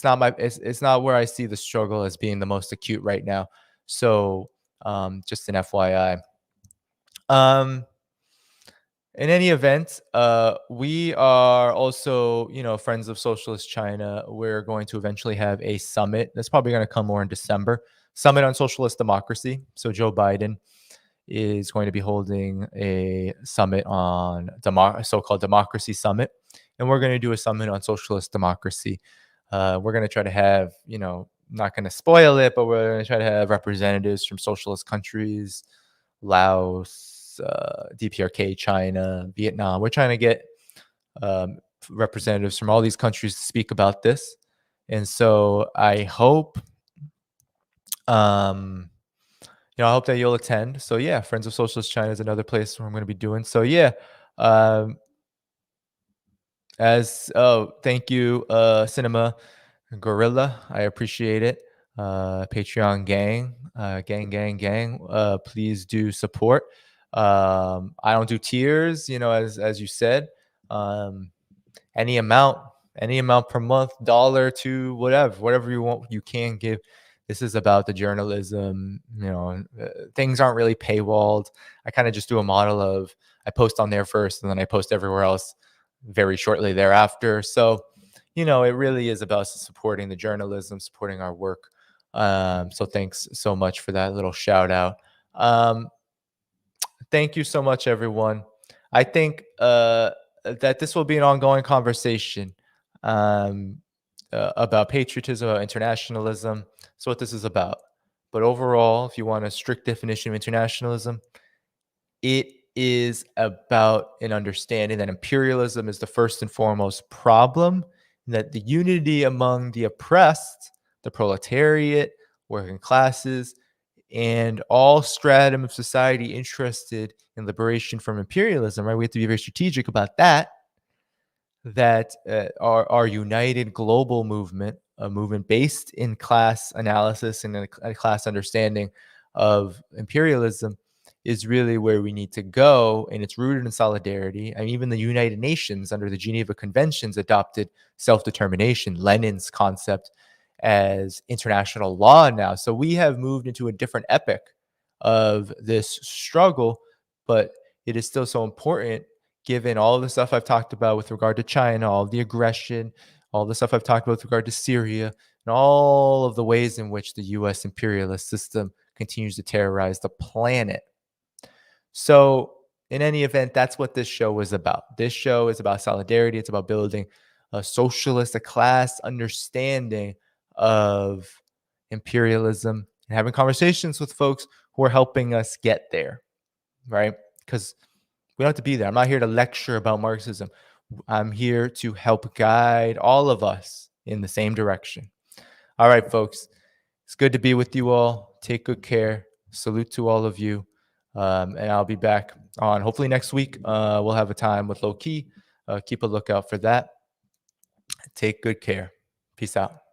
not it's not where I see the struggle as being the most acute right now. So just an FYI. In any event, we are also, friends of Socialist China. We're going to eventually have a summit. That's probably going to come more in December. Summit on Socialist Democracy. So Joe Biden is going to be holding a summit on so-called Democracy Summit, and we're going to do a summit on Socialist Democracy. We're going to try to have, not going to spoil it, but we're going to try to have representatives from socialist countries, Laos, DPRK, China, Vietnam. We're trying to get representatives from all these countries to speak about this. And so I hope, I hope that you'll attend. So yeah, Friends of Socialist China is another place where I'm going to be doing. So yeah, thank you, Cinema Gorilla. I appreciate it. Patreon gang, gang. Please do support. I don't do tiers, as you said. Any amount per month, dollar to whatever you want, you can give. This is about the journalism. Things aren't really paywalled. I kind of just do a model of I post on there first, and then I post everywhere else very shortly thereafter. So, it really is about supporting the journalism, supporting our work. So thanks so much for that little shout out. Thank you so much, everyone. I think that this will be an ongoing conversation about patriotism, about internationalism. That's what this is about. But overall, if you want a strict definition of internationalism, it is about an understanding that imperialism is the first and foremost problem, and that the unity among the oppressed, the proletariat, working classes, and all stratum of society interested in liberation from imperialism, right? We have to be very strategic about that. That our united global movement, a movement based in class analysis and a class understanding of imperialism, is really where we need to go, and it's rooted in solidarity. I mean, even the United Nations under the Geneva Conventions adopted self-determination, Lenin's concept, as international law now. So we have moved into a different epoch of this struggle, but it is still so important given all the stuff I've talked about with regard to China, all the aggression, all the stuff I've talked about with regard to Syria, and all of the ways in which the U.S. imperialist system continues to terrorize the planet. So in any event, that's what this show is about. This show is about solidarity. It's about building a socialist, a class understanding of imperialism and having conversations with folks who are helping us get there, right? Because we don't have to be there. I'm not here to lecture about Marxism. I'm here to help guide all of us in the same direction. All right, folks. It's good to be with you all. Take good care. Salute to all of you. And I'll be back on hopefully next week. We'll have a time with Low Key. Keep a lookout for that. Take good care. Peace out.